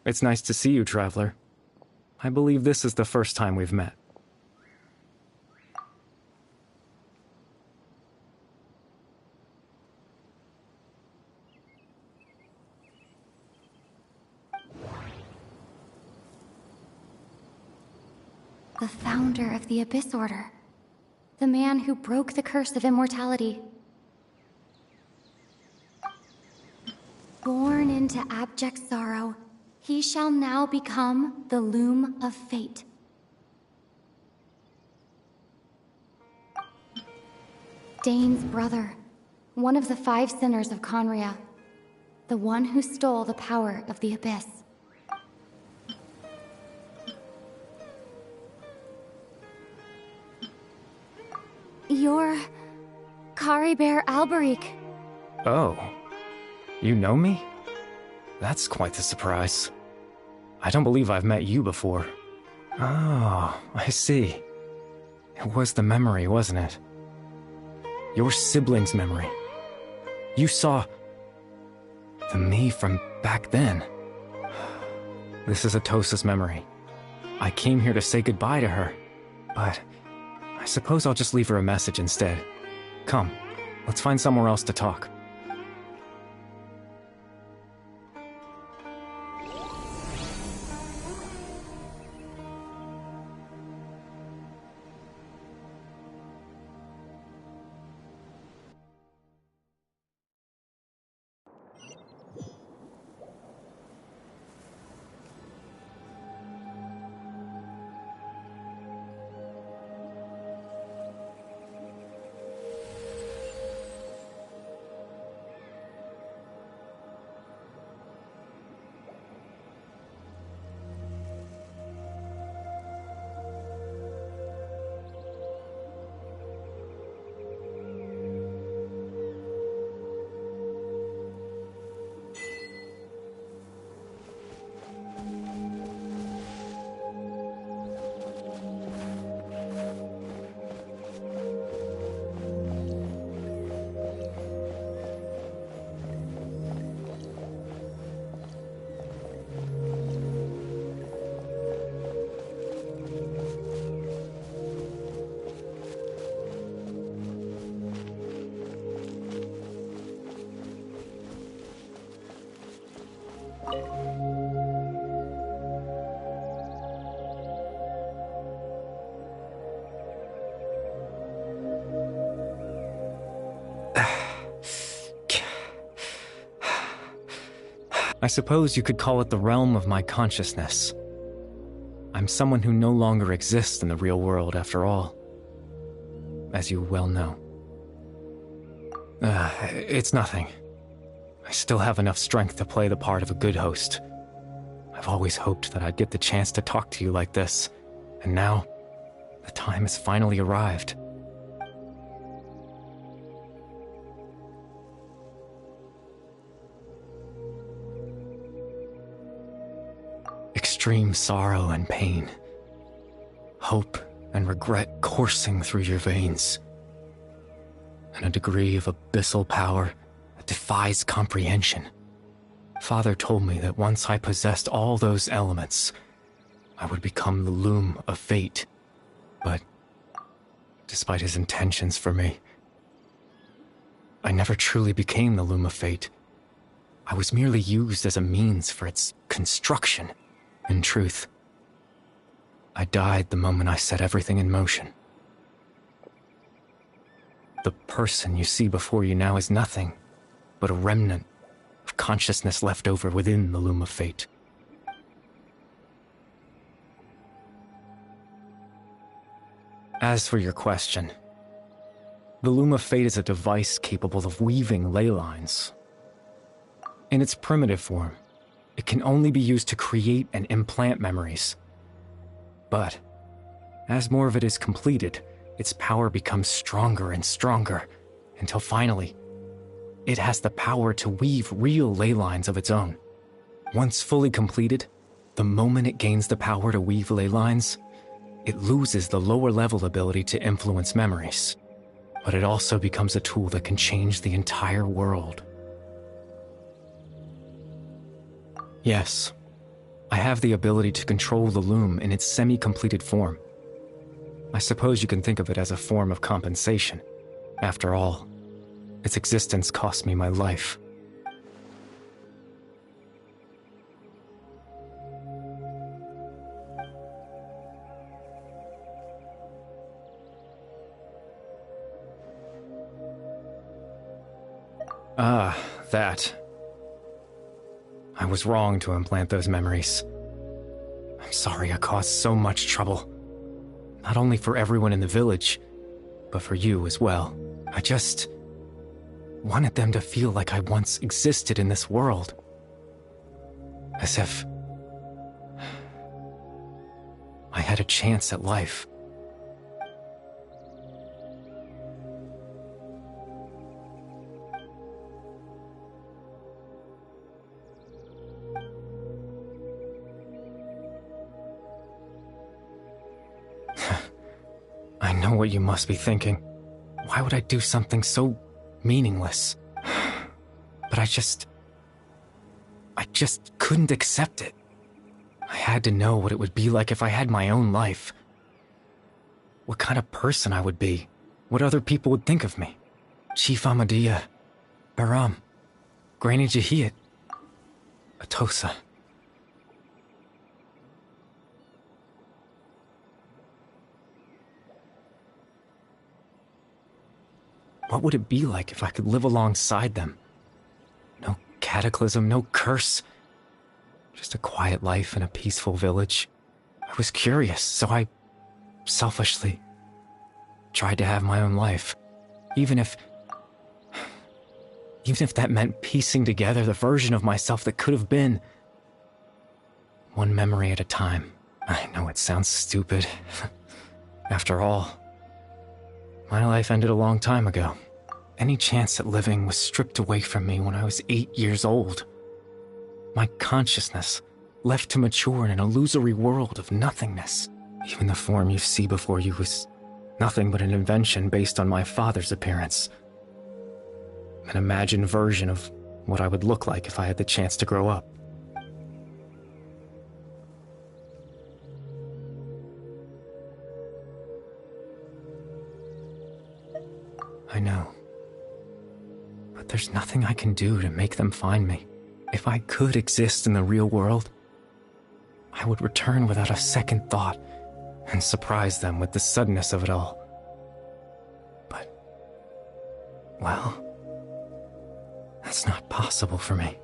It's nice to see you, Traveler. I believe this is the first time we've met. The founder of the Abyss Order. The man who broke the curse of immortality. Born into abject sorrow, he shall now become the Loom of Fate. Dane's brother, one of the 5 sinners of Conria, the one who stole the power of the Abyss. You're Caribert Alberic. Oh. You know me? That's quite the surprise. I don't believe I've met you before. Oh, I see. It was the memory, wasn't it? Your sibling's memory. You saw the me from back then. This is Atosa's memory. I came here to say goodbye to her, but I suppose I'll just leave her a message instead. Come, let's find somewhere else to talk. I suppose you could call it the realm of my consciousness. I'm someone who no longer exists in the real world after all, as you well know. It's nothing. I still have enough strength to play the part of a good host. I've always hoped that I'd get the chance to talk to you like this, and now, the time has finally arrived. Extreme sorrow and pain, hope and regret coursing through your veins, and a degree of abyssal power that defies comprehension. Father told me that once I possessed all those elements, I would become the loom of fate. But, despite his intentions for me, I never truly became the loom of fate. I was merely used as a means for its construction. In truth, I died the moment I set everything in motion. The person you see before you now is nothing but a remnant of consciousness left over within the loom of fate. As for your question, the loom of fate is a device capable of weaving ley lines. In its primitive form, it can only be used to create and implant memories. But, as more of it is completed, its power becomes stronger and stronger, until finally, it has the power to weave real ley lines of its own. Once fully completed, the moment it gains the power to weave ley lines, it loses the lower-level ability to influence memories. But it also becomes a tool that can change the entire world. Yes, I have the ability to control the loom in its semi-completed form. I suppose you can think of it as a form of compensation. After all, its existence cost me my life. Ah, that. I was wrong to implant those memories. I'm sorry I caused so much trouble. Not only for everyone in the village, but for you as well. I just wanted them to feel like I once existed in this world. As if I had a chance at life. I know what you must be thinking. Why would I do something so meaningless? But I just couldn't accept it. I had to know what it would be like if I had my own life. What kind of person I would be. What other people would think of me. Chief Ahmadiyya, Baram, Granny Jahiyat, Atosa. What would it be like if I could live alongside them? No cataclysm, no curse. Just a quiet life in a peaceful village. I was curious, so I selfishly tried to have my own life. Even if that meant piecing together the version of myself that could have been. One memory at a time. I know it sounds stupid. After all, my life ended a long time ago. Any chance at living was stripped away from me when I was 8 years old. My consciousness left to mature in an illusory world of nothingness. Even the form you see before you was nothing but an invention based on my father's appearance. An imagined version of what I would look like if I had the chance to grow up. I know. But there's nothing I can do to make them find me. If I could exist in the real world, I would return without a second thought and surprise them with the suddenness of it all. But, well, that's not possible for me.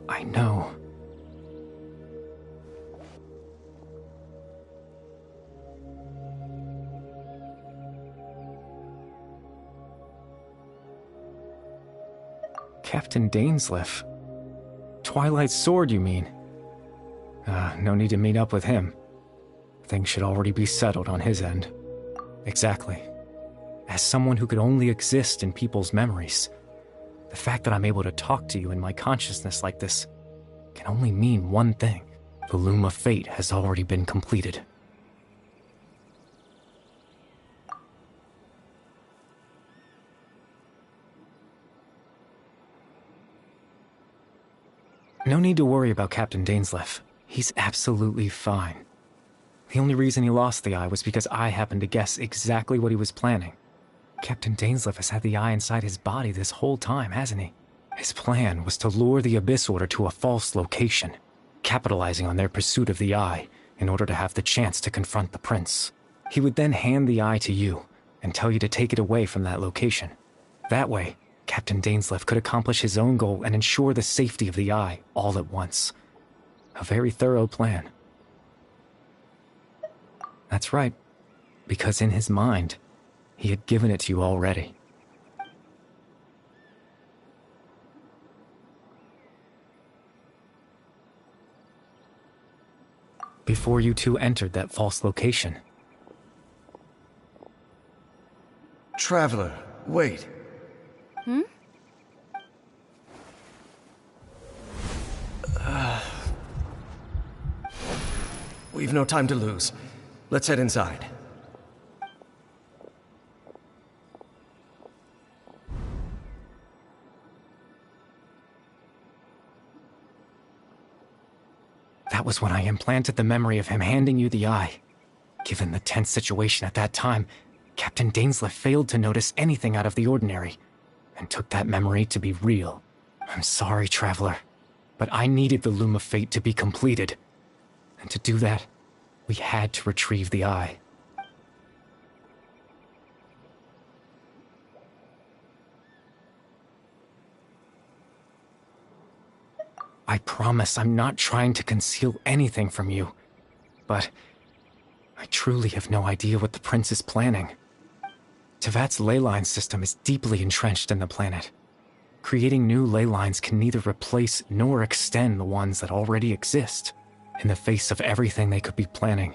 I know. Captain Dainsleif. Twilight Sword, you mean? No need to meet up with him. Things should already be settled on his end. Exactly. As someone who could only exist in people's memories, the fact that I'm able to talk to you in my consciousness like this can only mean one thing. The Loom of Fate has already been completed. No need to worry about Captain Dainsleif. He's absolutely fine. The only reason he lost the eye was because I happened to guess exactly what he was planning. Captain Dainsleif has had the eye inside his body this whole time, hasn't he? His plan was to lure the Abyss Order to a false location, capitalizing on their pursuit of the eye in order to have the chance to confront the prince. He would then hand the eye to you and tell you to take it away from that location. That way, Captain Dainsleif could accomplish his own goal and ensure the safety of the eye all at once. A very thorough plan. That's right, because in his mind, he had given it to you already. Before you two entered that false location. Traveler, wait. We've no time to lose. Let's head inside. That was when I implanted the memory of him handing you the eye. Given the tense situation at that time, Captain Dainsleif failed to notice anything out of the ordinary, and took that memory to be real. I'm sorry, Traveler, but I needed the Loom of Fate to be completed. And to do that, we had to retrieve the eye. I promise I'm not trying to conceal anything from you, but I truly have no idea what the prince is planning. Tevat's ley line system is deeply entrenched in the planet. Creating new ley lines can neither replace nor extend the ones that already exist. In the face of everything they could be planning,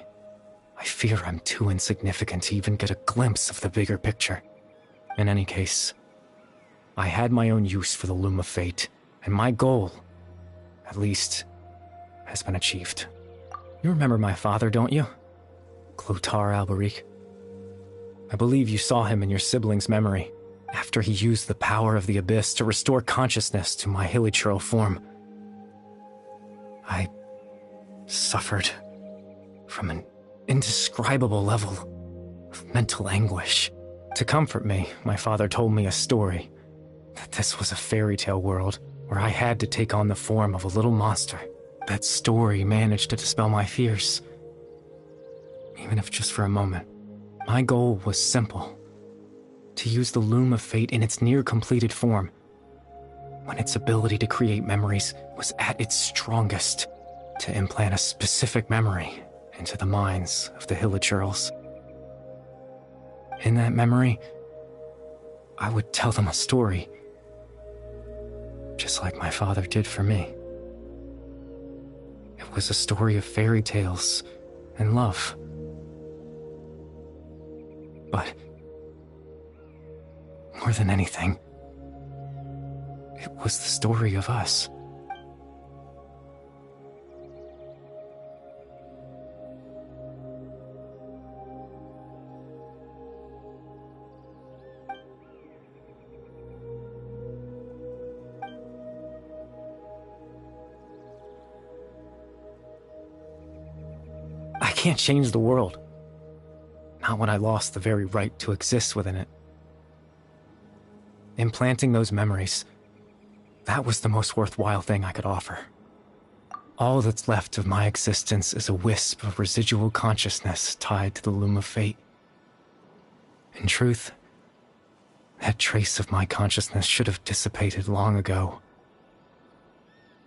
I fear I'm too insignificant to even get a glimpse of the bigger picture. In any case, I had my own use for the Loom of Fate, and my goal, at least, has been achieved. You remember my father, don't you? Clotar Alberic. I believe you saw him in your sibling's memory, after he used the power of the Abyss to restore consciousness to my hilichurl form. I suffered from an indescribable level of mental anguish. To comfort me, my father told me a story, that this was a fairy tale world where I had to take on the form of a little monster. That story managed to dispel my fears, even if just for a moment. My goal was simple: to use the Loom of Fate in its near-completed form, when its ability to create memories was at its strongest, to implant a specific memory into the minds of the hilichurls. In that memory, I would tell them a story, just like my father did for me. It was a story of fairy tales and love. But more than anything, it was the story of us. can't change the world. Not when I lost the very right to exist within it. Implanting those memories, that was the most worthwhile thing I could offer. All that's left of my existence is a wisp of residual consciousness tied to the loom of fate. In truth, that trace of my consciousness should have dissipated long ago.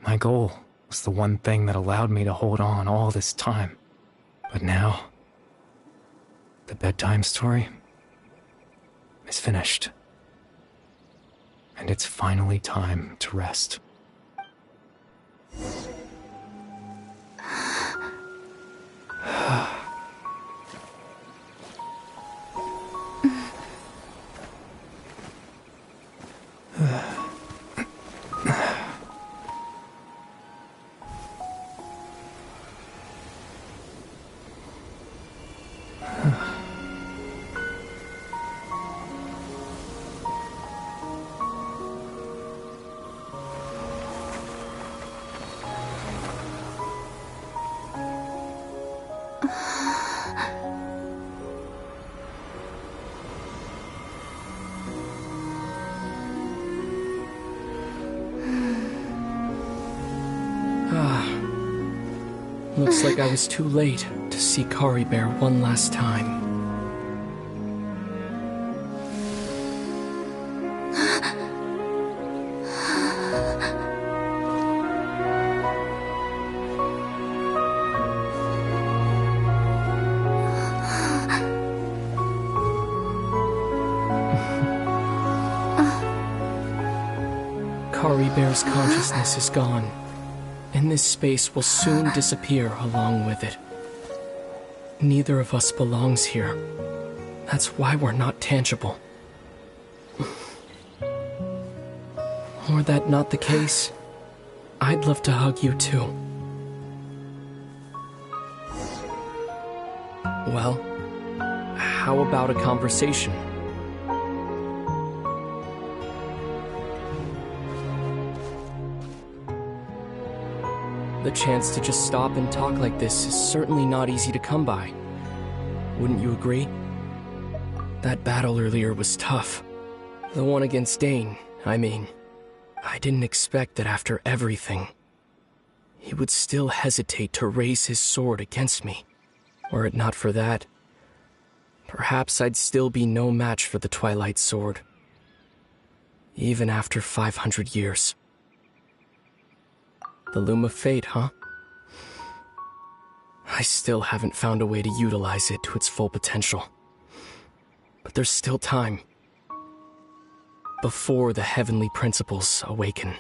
My goal was the one thing that allowed me to hold on all this time. But now, the bedtime story is finished. And it's finally time to rest. Looks like I was too late to see Kari Bear one last time. Kari Bear's consciousness is gone, and this space will soon disappear along with it. Neither of us belongs here. That's why we're not tangible. Were that not the case, I'd love to hug you too. Well, how about a conversation? The chance to just stop and talk like this is certainly not easy to come by. Wouldn't you agree? That battle earlier was tough. The one against Dane, I mean. I didn't expect that after everything, he would still hesitate to raise his sword against me. Were it not for that, perhaps I'd still be no match for the Twilight Sword. Even after 500 years. The Loom of Fate, huh? I still haven't found a way to utilize it to its full potential. But there's still time. Before the heavenly principles awaken.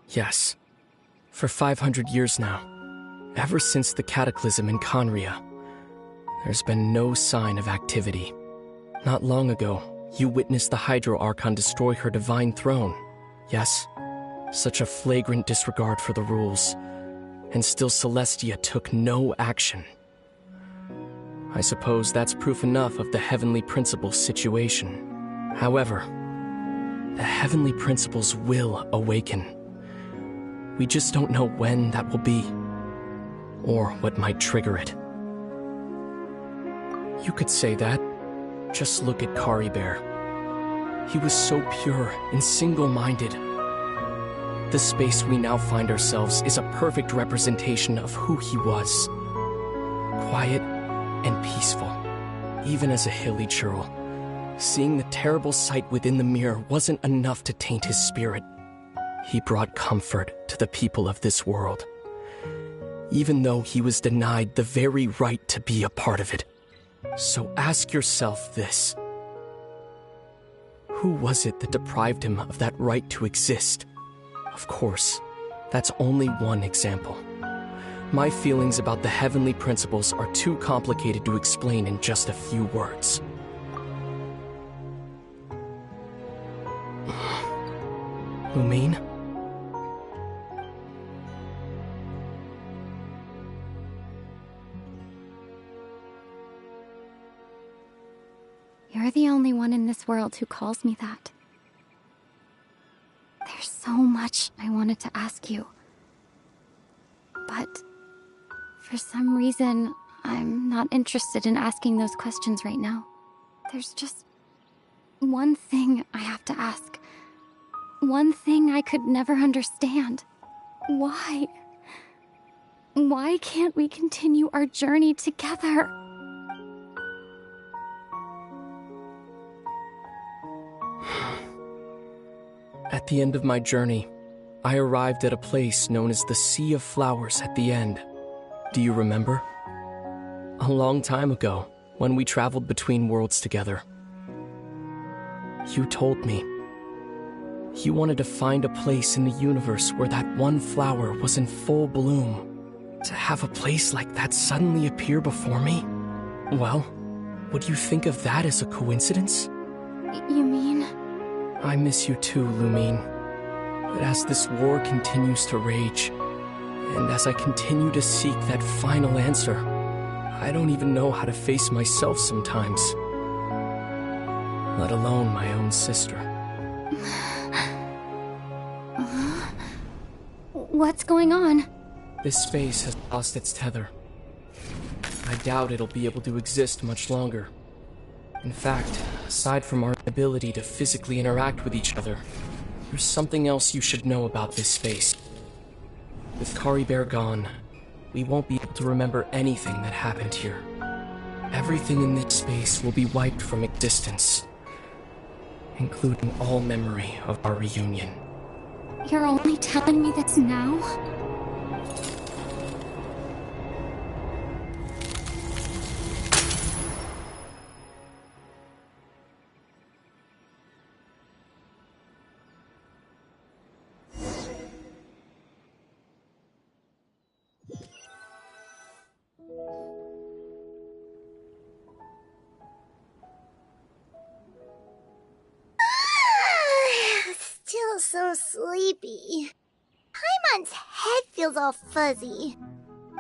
Yes, for 500 years now, ever since the cataclysm in Conria, there's been no sign of activity. Not long ago, you witnessed the Hydro Archon destroy her divine throne. Yes, such a flagrant disregard for the rules, and still Celestia took no action. I suppose that's proof enough of the Heavenly Principles situation. However, the Heavenly Principles will awaken. We just don't know when that will be, or what might trigger it. You could say that. Just look at Kari Bear. He was so pure and single-minded. The space we now find ourselves is a perfect representation of who he was. Quiet and peaceful, even as a hilly churl. Seeing the terrible sight within the mirror wasn't enough to taint his spirit. He brought comfort to the people of this world, even though he was denied the very right to be a part of it. So ask yourself this. Who was it that deprived him of that right to exist? Of course, that's only one example. My feelings about the Heavenly Principles are too complicated to explain in just a few words. Lumine? You're the only one in this world who calls me that. There's so much I wanted to ask you. But For some reason, I'm not interested in asking those questions right now. There's just one thing I have to ask. One thing I could never understand. Why? Why can't we continue our journey together? At the end of my journey, I arrived at a place known as the Sea of Flowers at the end. Do you remember? A long time ago, when we traveled between worlds together. You told me. You wanted to find a place in the universe where that one flower was in full bloom. To have a place like that suddenly appear before me? Well, would you think of that as a coincidence? You mean? I miss you too, Lumine. But as this war continues to rage, and as I continue to seek that final answer, I don't even know how to face myself sometimes. Let alone my own sister. What's going on? This space has lost its tether. I doubt it'll be able to exist much longer. In fact, aside from our ability to physically interact with each other, there's something else you should know about this space. With Caribert gone, we won't be able to remember anything that happened here. Everything in this space will be wiped from existence, including all memory of our reunion. You're only telling me this now? Still so sleepy. Paimon's head feels all fuzzy.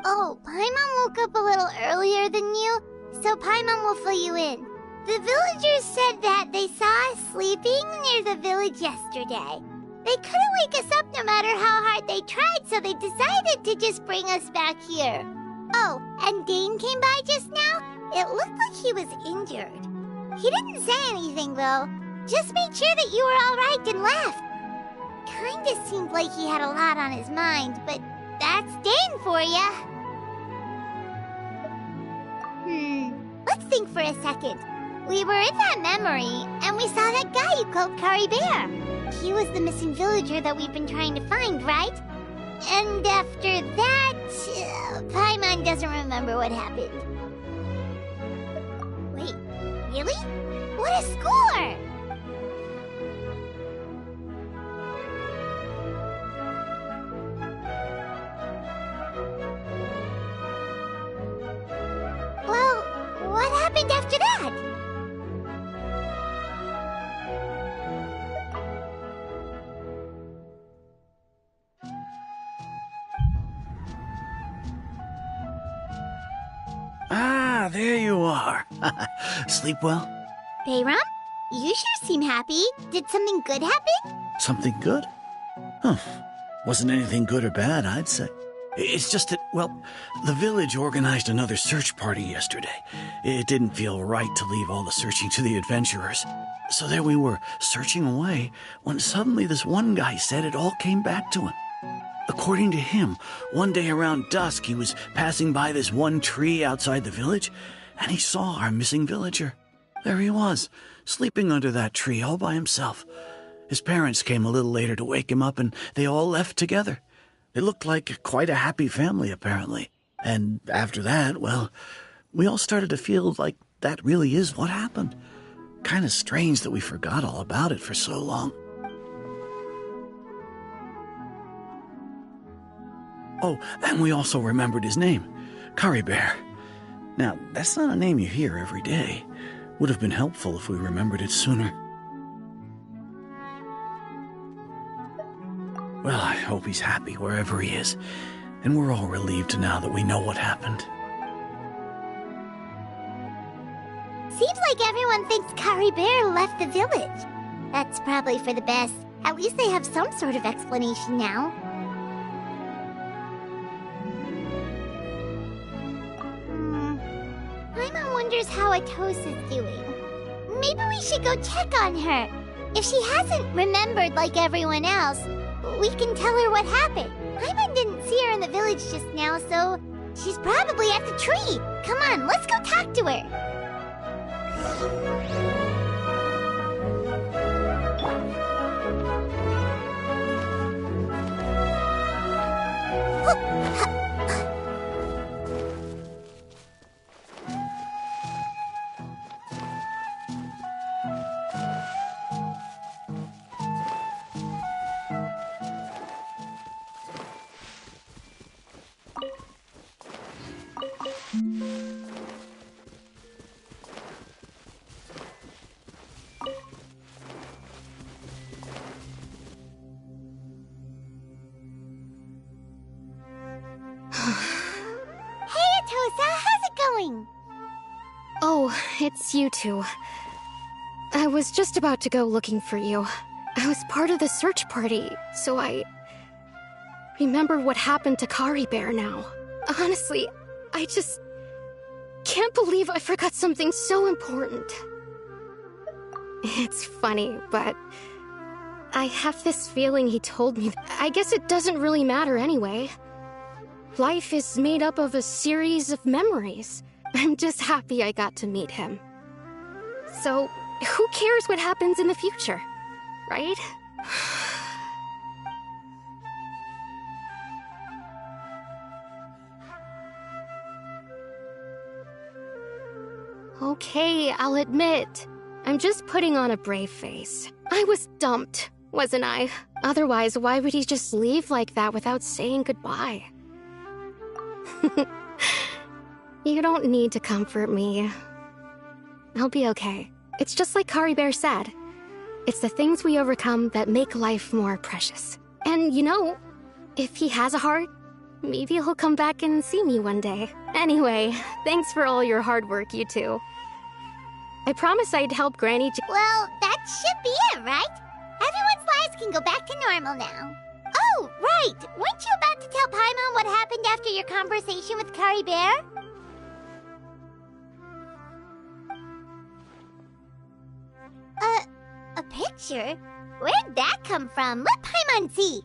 Oh, Paimon woke up a little earlier than you, so Paimon will fill you in. The villagers said that they saw us sleeping near the village yesterday. They couldn't wake us up no matter how hard they tried, so they decided to just bring us back here. Oh, and Dane came by just now. It looked like he was injured. He didn't say anything, though. Just made sure that you were all right and left. Kinda seemed like he had a lot on his mind, but that's Dane for ya. Let's think for a second. We were in that memory, and we saw that guy you called Caribert. He was the missing villager that we've been trying to find, right? And after that, Paimon doesn't remember what happened. Wait, really? What a score! Well, what happened after that? Ah, there you are. Sleep well? Bayram, you sure seem happy. Did something good happen? Something good? Huh. Wasn't anything good or bad, I'd say. It's just that, well, the village organized another search party yesterday. It didn't feel right to leave all the searching to the adventurers. So there we were, searching away, when suddenly this one guy said it all came back to him. According to him, one day around dusk he was passing by this one tree outside the village, and he saw our missing villager. There he was, sleeping under that tree all by himself. His parents came a little later to wake him up, and they all left together. It looked like quite a happy family, apparently. And after that, well, we all started to feel like that really is what happened. Kind of strange that we forgot all about it for so long. Oh, and we also remembered his name, Caribert. Now, that's not a name you hear every day. Would have been helpful if we remembered it sooner. Well, I hope he's happy wherever he is, and we're all relieved now that we know what happened. Seems like everyone thinks Caribert left the village. That's probably for the best. At least they have some sort of explanation now. wonders how Atosa's doing. Maybe we should go check on her. If she hasn't remembered like everyone else, we can tell her what happened. Paimon didn't see her in the village just now, so she's probably at the tree. Come on, let's go talk to her. Oh, it's you two. I was just about to go looking for you. I was part of the search party, so I remember what happened to Kari Bear now. Honestly, I just can't believe I forgot something so important. It's funny, but I have this feeling he told me. I guess it doesn't really matter anyway. Life is made up of a series of memories. I'm just happy I got to meet him. So, who cares what happens in the future, right? Okay, I'll admit. I'm just putting on a brave face. I was dumped, wasn't I? Otherwise, why would he just leave like that without saying goodbye? You don't need to comfort me. I'll be okay. It's just like Kari Bear said. It's the things we overcome that make life more precious. And you know, if he has a heart, maybe he'll come back and see me one day. Anyway, thanks for all your hard work, you two. I promised I'd help Granny Well, that should be it, right? Everyone's lives can go back to normal now. Oh, right! Weren't you about to tell Paimon what happened after your conversation with Kari Bear? A picture? Where'd that come from? Let Paimon see.